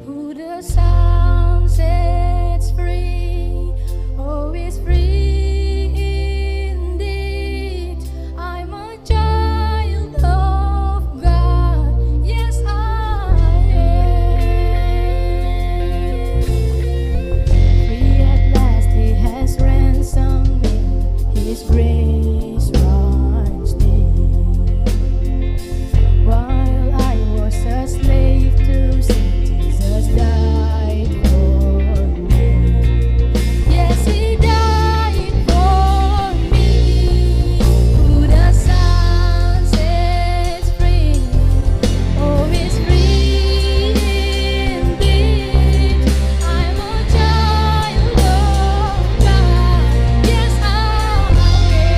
Who the Son sets free, oh is free indeed. I'm a child of God, yes I am. Free at last, He has ransomed me. His grace runs deep. While I was a slave to sin, Jesus died for me. Yes, He died for me. Who the Son sets free, oh, is free indeed. I'm a child of God. Yes, I am.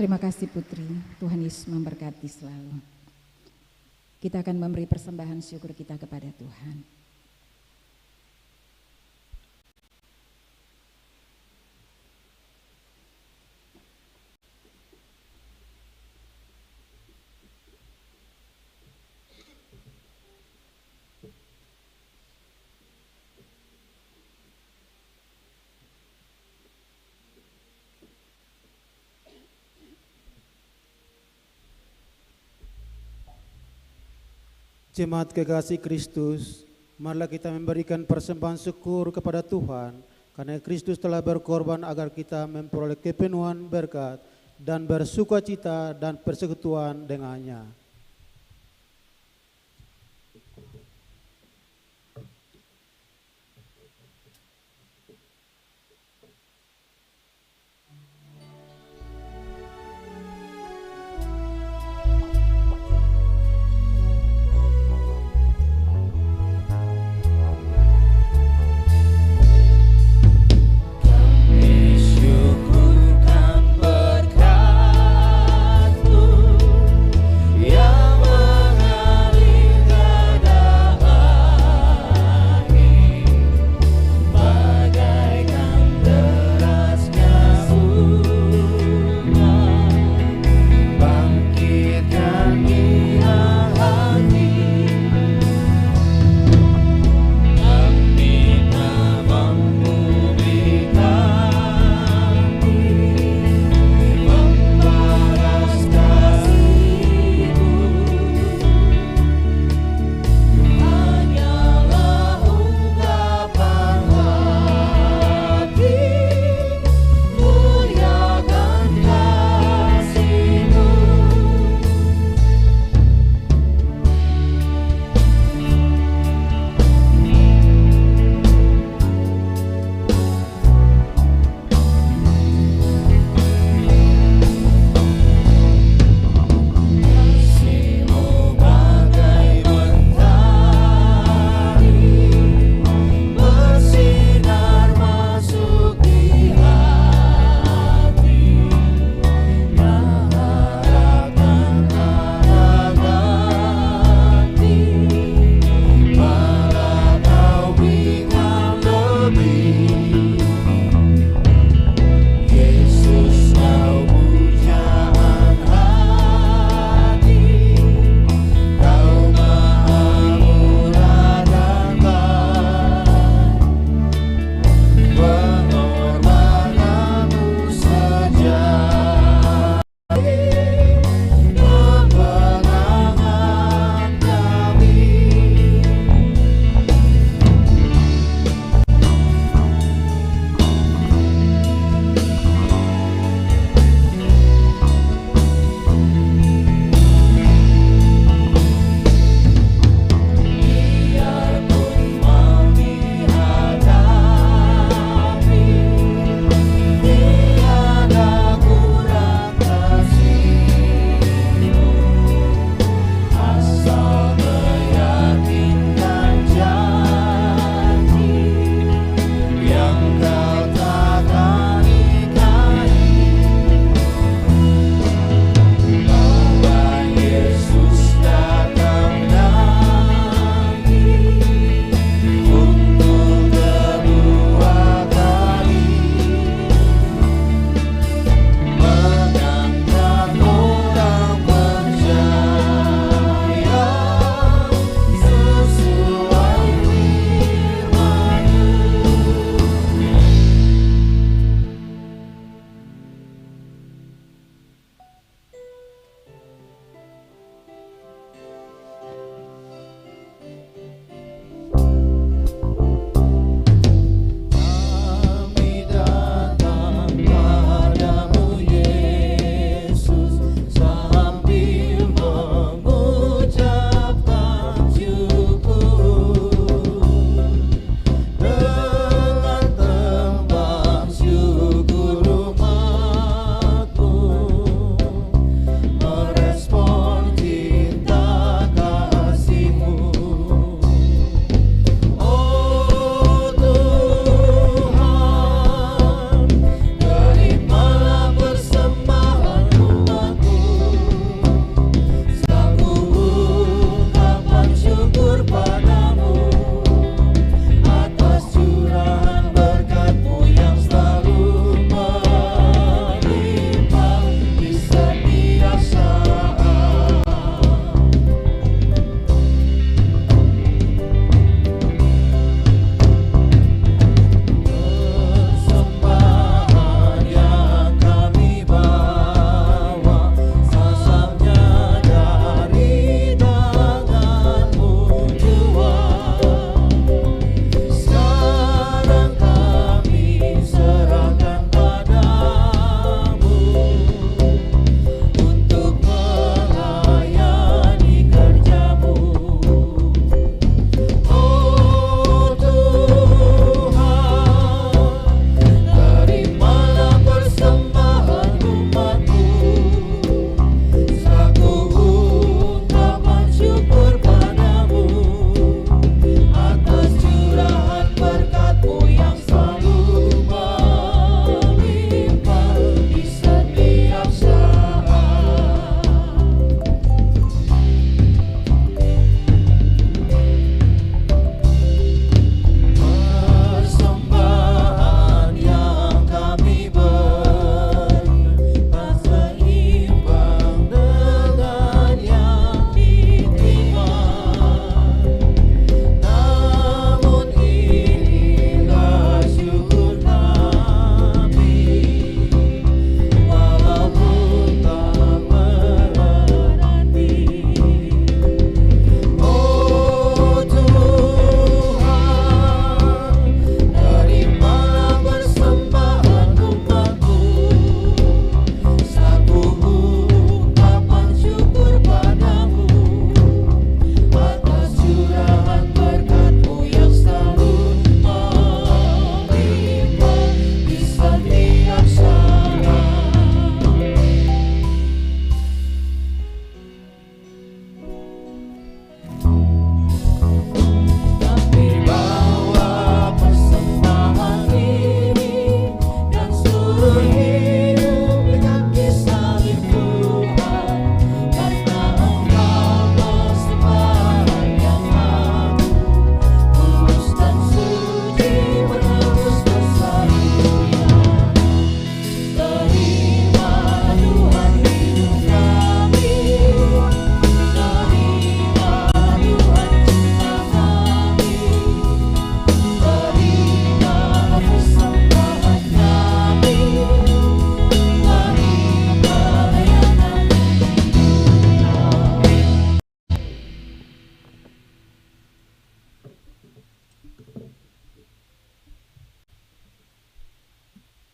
Terima kasih Putri, Tuhan Yesus memberkati selalu. Kita akan memberi persembahan syukur kita kepada Tuhan. Jemaat kekasih Kristus, marilah kita memberikan persembahan syukur kepada Tuhan karena Kristus telah berkorban agar kita memperoleh kepenuhan berkat dan bersukacita dan persekutuan dengannya. Syukurkan berkat-Mu yang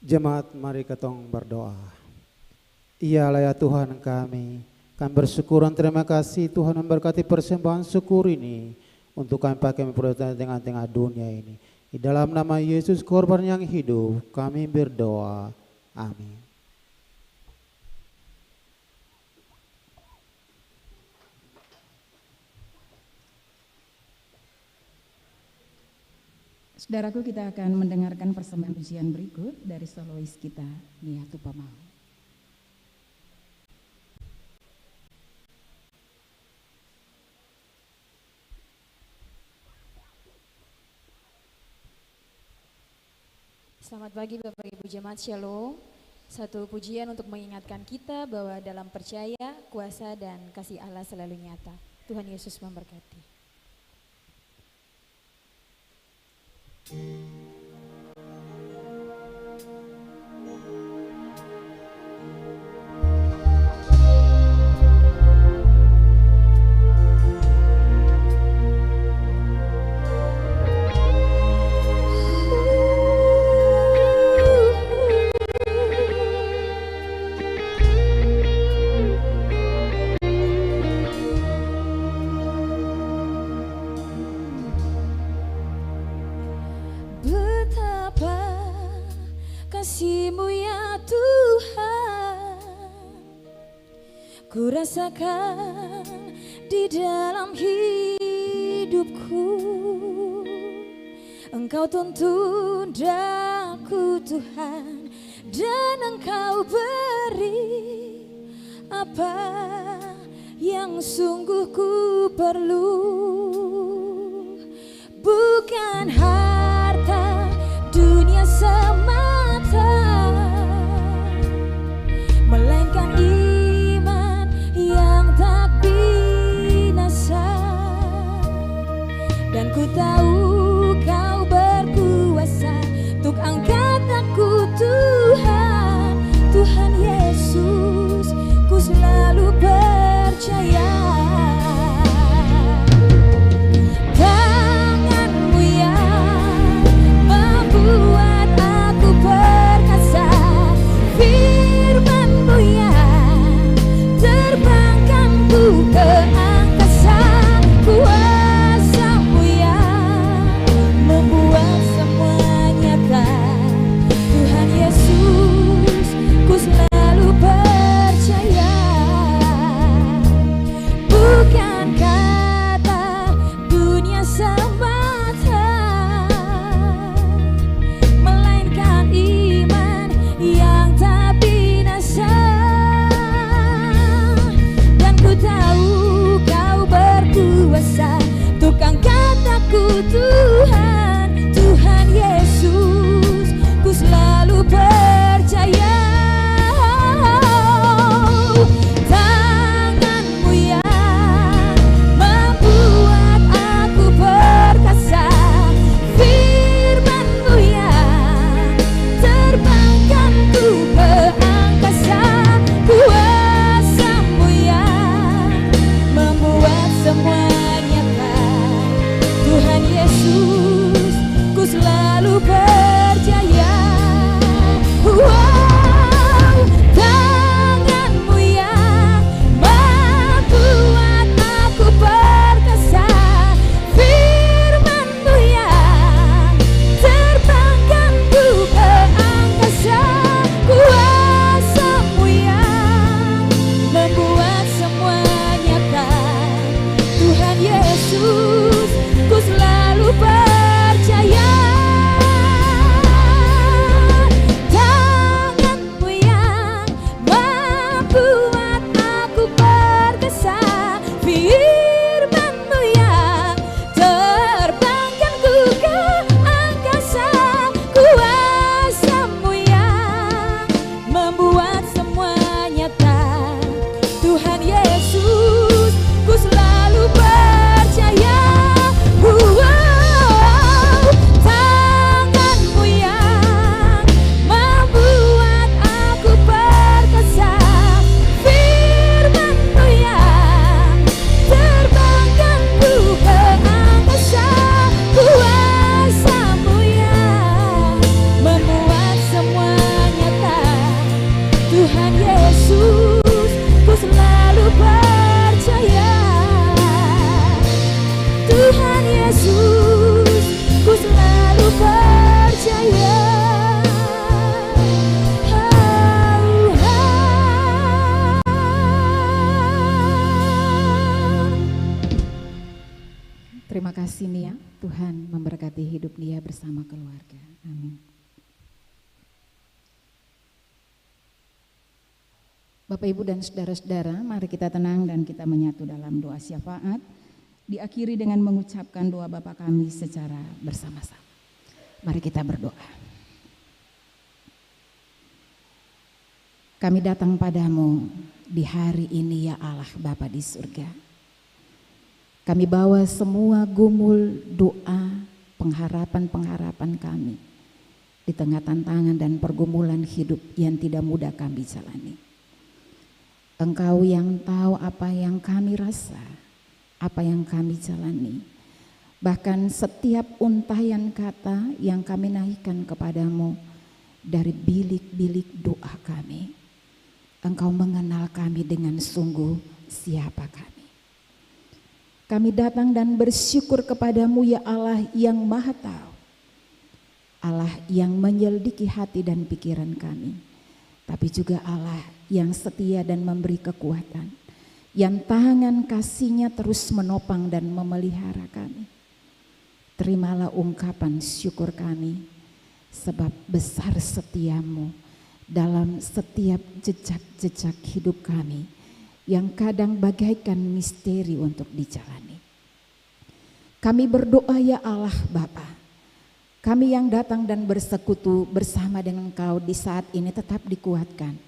Jemaat, mari ketong berdoa. Iyalah ya Tuhan kami bersyukur dan terima kasih Tuhan memberkati persembahan syukur ini untuk kami pakai memperoleh tengah-tengah dunia ini. Di dalam nama Yesus korban yang hidup kami berdoa. Amin. Saudaraku, kita akan mendengarkan persembahan pujian berikut dari solois kita, Nia Tupamau. Selamat pagi Bapak Ibu Jemaat Shalom. Satu pujian untuk mengingatkan kita bahwa dalam percaya, kuasa dan kasih Allah selalu nyata. Tuhan Yesus memberkati. kasih-Mu ya Tuhan, ku rasakan di dalam hidupku. Engkau tuntun daku Tuhan, dan Engkau beri apa yang sungguh ku perlu. Bukan harta dunia semata, melainkan iman yang tak binasa. Dan ku tahu Kau berkuasa untuk angkat aku Tuhan. Tuhan Yesus, ku selalu percaya. Tangan-Mu yang kasih Nia, Tuhan memberkati hidup Nia bersama keluarga. Amin. Bapak, Ibu, dan saudara-saudara, mari kita tenang dan kita menyatu dalam doa syafaat. Diakhiri dengan mengucapkan doa Bapa kami secara bersama-sama. Mari kita berdoa. Kami datang padamu di hari ini ya Allah Bapa di surga. Kami bawa semua gumul doa, pengharapan-pengharapan kami di tengah tantangan dan pergumulan hidup yang tidak mudah kami jalani. Engkau yang tahu apa yang kami rasa, apa yang kami jalani. Bahkan setiap untayan kata yang kami naikkan kepadamu dari bilik-bilik doa kami. Engkau mengenal kami dengan sungguh siapa kami. Kami datang dan bersyukur kepadamu ya Allah yang maha tahu. Allah yang menyelidiki hati dan pikiran kami. Tapi juga Allah yang setia dan memberi kekuatan. Yang tangan kasih-Nya terus menopang dan memelihara kami. Terimalah ungkapan syukur kami, sebab besar setiamu dalam setiap jejak-jejak hidup kami yang kadang bagaikan misteri untuk dijalani. Kami berdoa ya Allah Bapa, kami yang datang dan bersekutu bersama dengan Engkau di saat ini tetap dikuatkan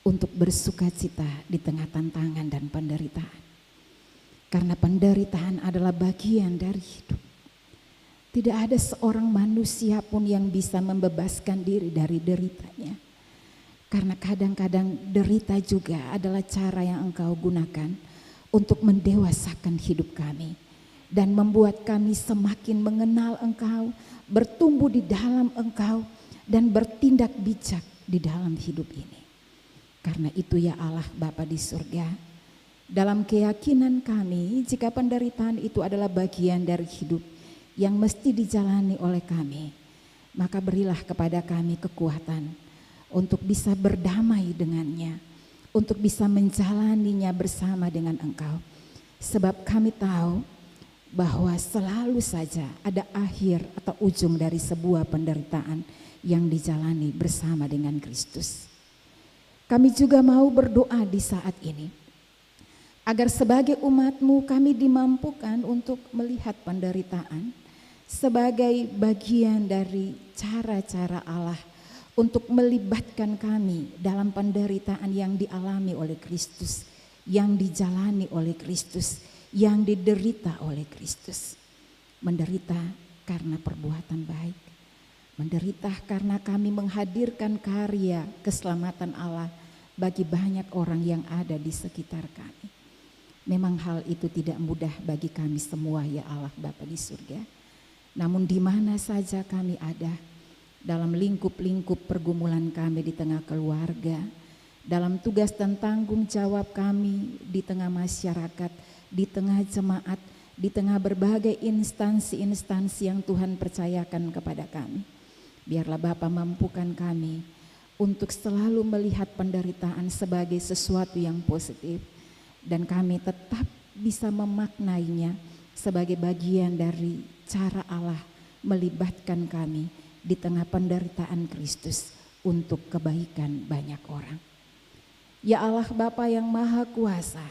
untuk bersukacita di tengah tantangan dan penderitaan. Karena penderitaan adalah bagian dari hidup. Tidak ada seorang manusia pun yang bisa membebaskan diri dari deritanya. Karena kadang-kadang derita juga adalah cara yang Engkau gunakan untuk mendewasakan hidup kami. Dan membuat kami semakin mengenal Engkau, bertumbuh di dalam Engkau, dan bertindak bijak di dalam hidup ini. Karena itu ya Allah Bapa di surga, dalam keyakinan kami jika penderitaan itu adalah bagian dari hidup yang mesti dijalani oleh kami, maka berilah kepada kami kekuatan untuk bisa berdamai dengannya, untuk bisa menjalaninya bersama dengan Engkau. Sebab kami tahu bahwa selalu saja ada akhir atau ujung dari sebuah penderitaan yang dijalani bersama dengan Kristus. Kami juga mau berdoa di saat ini, agar sebagai umat-Mu kami dimampukan untuk melihat penderitaan sebagai bagian dari cara-cara Allah untuk melibatkan kami dalam penderitaan yang dialami oleh Kristus, yang dijalani oleh Kristus, yang diderita oleh Kristus. Menderita karena perbuatan baik, menderita karena kami menghadirkan karya keselamatan Allah bagi banyak orang yang ada di sekitar kami. Memang hal itu tidak mudah bagi kami semua ya Allah Bapa di surga. Namun di mana saja kami ada, dalam lingkup-lingkup pergumulan kami di tengah keluarga, dalam tugas dan tanggung jawab kami di tengah masyarakat, di tengah jemaat, di tengah berbagai instansi-instansi yang Tuhan percayakan kepada kami. Biarlah Bapa mampukan kami untuk selalu melihat penderitaan sebagai sesuatu yang positif, dan kami tetap bisa memaknainya sebagai bagian dari cara Allah melibatkan kami di tengah penderitaan Kristus untuk kebaikan banyak orang. Ya Allah Bapa yang Maha Kuasa,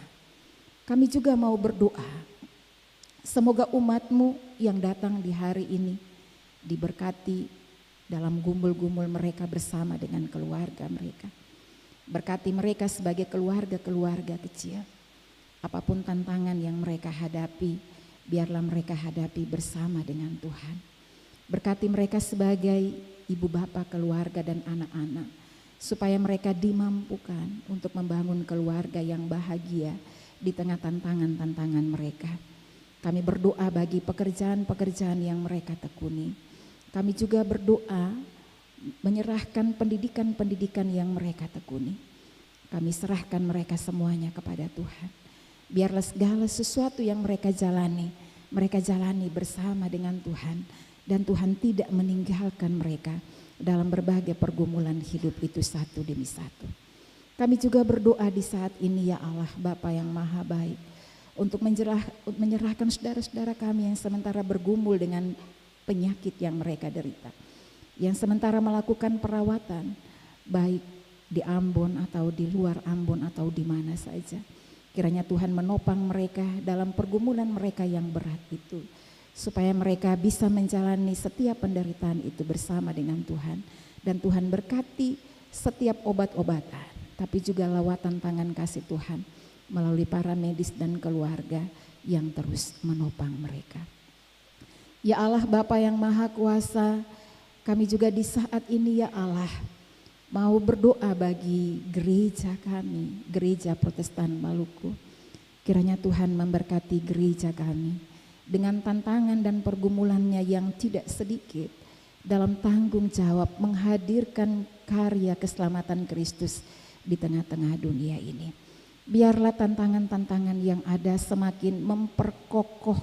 kami juga mau berdoa, semoga umat-Mu yang datang di hari ini diberkati dalam gumul-gumul mereka bersama dengan keluarga mereka. Berkati mereka sebagai keluarga-keluarga kecil. Apapun tantangan yang mereka hadapi, biarlah mereka hadapi bersama dengan Tuhan. Berkati mereka sebagai ibu bapa keluarga dan anak-anak, supaya mereka dimampukan untuk membangun keluarga yang bahagia di tengah tantangan-tantangan mereka. Kami berdoa bagi pekerjaan-pekerjaan yang mereka tekuni. Kami juga berdoa menyerahkan pendidikan-pendidikan yang mereka tekuni. Kami serahkan mereka semuanya kepada Tuhan. Biarlah segala sesuatu yang mereka jalani bersama dengan Tuhan, dan Tuhan tidak meninggalkan mereka dalam berbagai pergumulan hidup itu satu demi satu. Kami juga berdoa di saat ini ya Allah Bapa yang Maha Baik, untuk menyerahkan saudara-saudara kami yang sementara bergumul dengan penyakit yang mereka derita, yang sementara melakukan perawatan baik di Ambon atau di luar Ambon atau di mana saja. Kiranya Tuhan menopang mereka dalam pergumulan mereka yang berat itu, supaya mereka bisa menjalani setiap penderitaan itu bersama dengan Tuhan. Dan Tuhan berkati setiap obat-obatan, tapi juga lawatan tangan kasih Tuhan melalui para medis dan keluarga yang terus menopang mereka. Ya Allah Bapa yang Maha Kuasa, kami juga di saat ini ya Allah mau berdoa bagi gereja kami, gereja Protestan Maluku. Kiranya Tuhan memberkati gereja kami dengan tantangan dan pergumulannya yang tidak sedikit dalam tanggung jawab menghadirkan karya keselamatan Kristus di tengah-tengah dunia ini. Biarlah tantangan-tantangan yang ada semakin memperkokoh,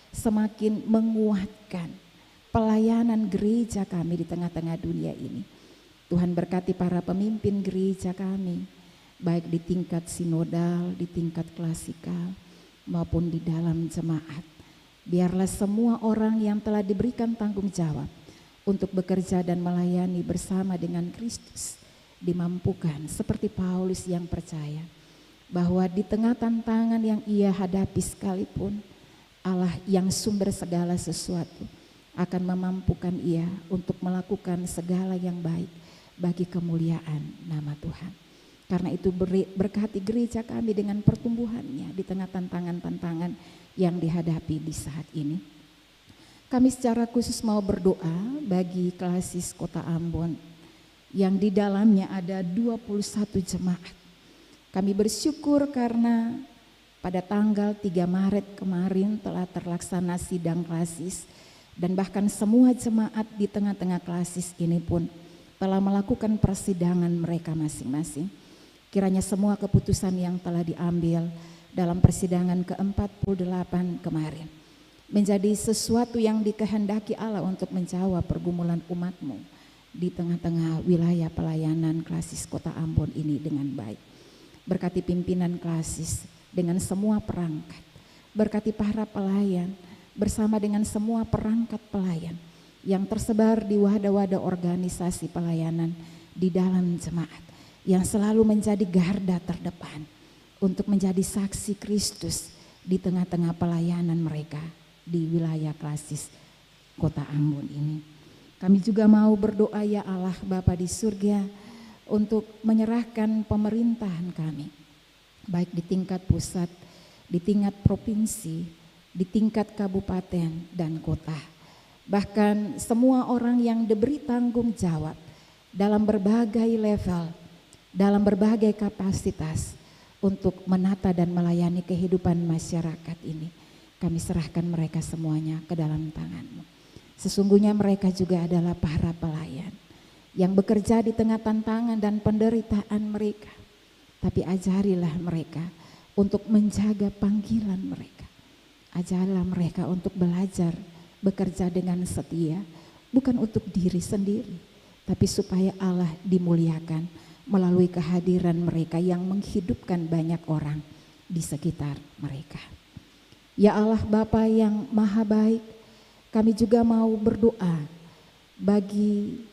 semakin menguatkan pelayanan gereja kami di tengah-tengah dunia ini. Tuhan berkati para pemimpin gereja kami, baik di tingkat sinodal, di tingkat klasikal, maupun di dalam jemaat. Biarlah semua orang yang telah diberikan tanggung jawab untuk bekerja dan melayani bersama dengan Kristus dimampukan seperti Paulus yang percaya bahwa di tengah tantangan yang ia hadapi sekalipun, Allah yang sumber segala sesuatu akan memampukan ia untuk melakukan segala yang baik bagi kemuliaan nama Tuhan. Karena itu berkati gereja kami dengan pertumbuhannya di tengah tantangan-tantangan yang dihadapi di saat ini. Kami secara khusus mau berdoa bagi Klasis Kota Ambon yang di dalamnya ada 21 jemaat. Kami bersyukur karena pada tanggal 3 Maret kemarin telah terlaksana sidang klasis dan bahkan semua jemaat di tengah-tengah klasis ini pun telah melakukan persidangan mereka masing-masing. Kiranya semua keputusan yang telah diambil dalam persidangan ke-48 kemarin menjadi sesuatu yang dikehendaki Allah untuk menjawab pergumulan umat-Mu di tengah-tengah wilayah pelayanan klasis Kota Ambon ini dengan baik. Berkati pimpinan klasis dengan semua perangkat, berkati para pelayan bersama dengan semua perangkat pelayan yang tersebar di wadah-wadah organisasi pelayanan di dalam jemaat, yang selalu menjadi garda terdepan untuk menjadi saksi Kristus di tengah-tengah pelayanan mereka di wilayah klasis Kota Ambon ini. Kami juga mau berdoa ya Allah Bapa di surga untuk menyerahkan pemerintahan kami, baik di tingkat pusat, di tingkat provinsi, di tingkat kabupaten dan kota. Bahkan semua orang yang diberi tanggung jawab dalam berbagai level, dalam berbagai kapasitas untuk menata dan melayani kehidupan masyarakat ini. Kami serahkan mereka semuanya ke dalam tangan-Mu. Sesungguhnya mereka juga adalah para pelayan yang bekerja di tengah tantangan dan penderitaan mereka. Tapi ajarilah mereka untuk menjaga panggilan mereka. Ajarilah mereka untuk belajar bekerja dengan setia, bukan untuk diri sendiri, tapi supaya Allah dimuliakan melalui kehadiran mereka yang menghidupkan banyak orang di sekitar mereka. Ya Allah Bapa yang Maha Baik, kami juga mau berdoa bagi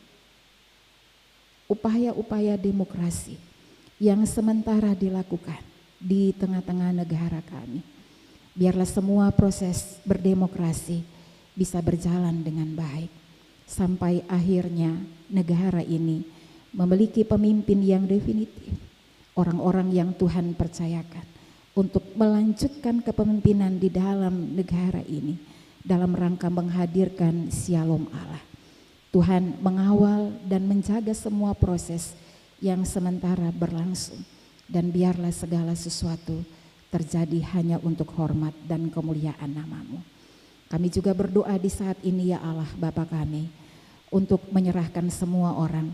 upaya-upaya demokrasi yang sementara dilakukan di tengah-tengah negara kami. Biarlah semua proses berdemokrasi bisa berjalan dengan baik sampai akhirnya negara ini memiliki pemimpin yang definitif, orang-orang yang Tuhan percayakan untuk melanjutkan kepemimpinan di dalam negara ini dalam rangka menghadirkan Shalom Allah. Tuhan mengawal dan menjaga semua proses yang sementara berlangsung, dan biarlah segala sesuatu terjadi hanya untuk hormat dan kemuliaan nama-Mu. Kami juga berdoa di saat ini ya Allah Bapa kami untuk menyerahkan semua orang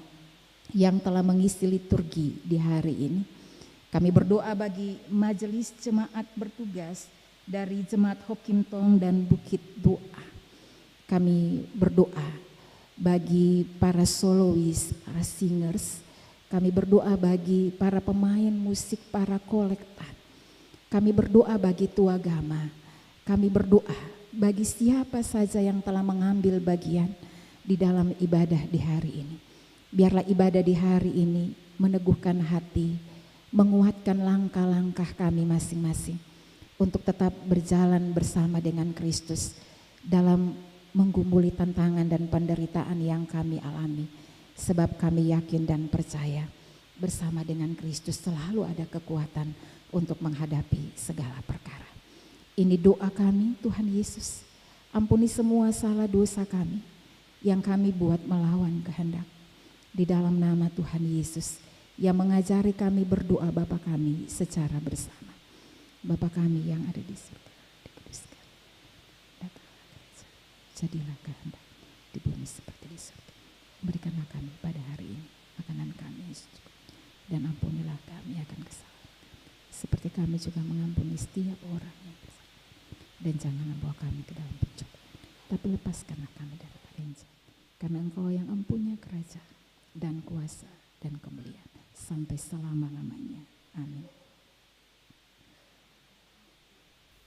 yang telah mengisi liturgi di hari ini. Kami berdoa bagi majelis jemaat bertugas dari Jemaat Hokim Tong dan Bukit Doa. Kami berdoa bagi para solois, para singers. Kami berdoa bagi para pemain musik, para kolektan. Kami berdoa bagi tua agama, kami berdoa bagi siapa saja yang telah mengambil bagian di dalam ibadah di hari ini. Biarlah ibadah di hari ini meneguhkan hati, menguatkan langkah-langkah kami masing-masing untuk tetap berjalan bersama dengan Kristus dalam menggumuli tantangan dan penderitaan yang kami alami. Sebab kami yakin dan percaya bersama dengan Kristus selalu ada kekuatan untuk menghadapi segala perkara. Ini doa kami, Tuhan Yesus. Ampuni semua salah dosa kami yang kami buat melawan kehendak. Di dalam nama Tuhan Yesus yang mengajari kami berdoa Bapa kami secara bersama. Bapa kami yang ada di surga, dikuduskan. Datanglah kerajaan, jadilah kehendak di bumi seperti di surga. Berikanlah kami pada hari ini makanan kami yang secukup, dan ampunilah kami akan kesalahan, seperti kami juga mengampuni setiap orang yang bersalah. Dan janganlah bawa kami ke dalam pencobaan, tapi lepaskanlah kami daripada yang jahat. Karena Engkau yang empunya kerajaan dan kuasa dan kemuliaan sampai selama-lamanya. Amin.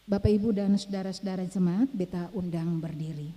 Bapak, Ibu, dan saudara-saudara jemaat, beta undang berdiri.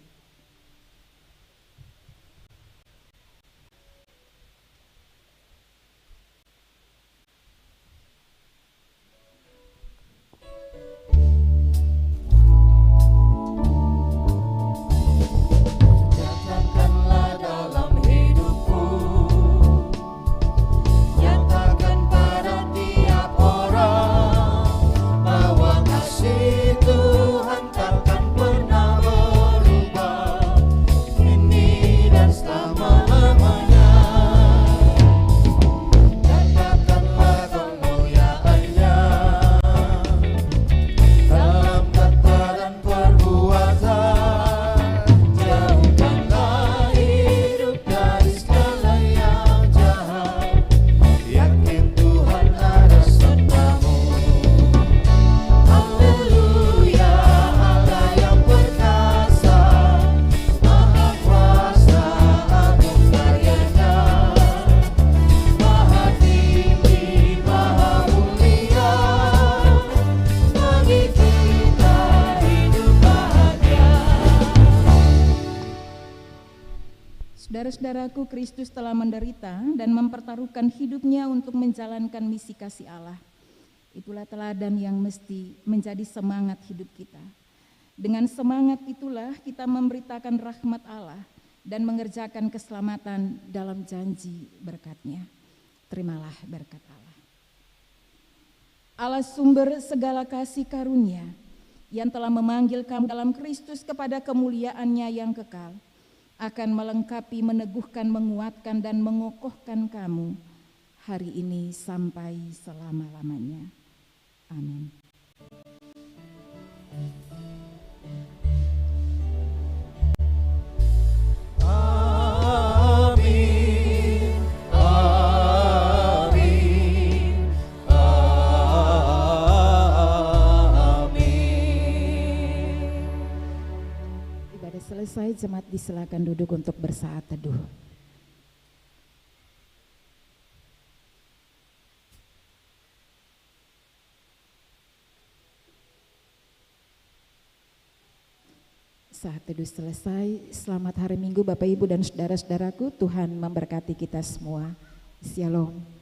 Saudara-saudaraku, Kristus telah menderita dan mempertaruhkan hidupnya untuk menjalankan misi kasih Allah. Itulah teladan yang mesti menjadi semangat hidup kita. Dengan semangat itulah kita memberitakan rahmat Allah dan mengerjakan keselamatan dalam janji berkat-Nya. Terimalah berkat Allah. Allah sumber segala kasih karunia yang telah memanggil kamu dalam Kristus kepada kemuliaan-Nya yang kekal, akan melengkapi, meneguhkan, menguatkan, dan mengokohkan kamu hari ini sampai selama-lamanya. Amin. Selesai, jemaat disilakan duduk untuk bersaat teduh. Saat teduh selesai, selamat hari Minggu Bapak Ibu dan saudara-saudaraku. Tuhan memberkati kita semua. Shalom.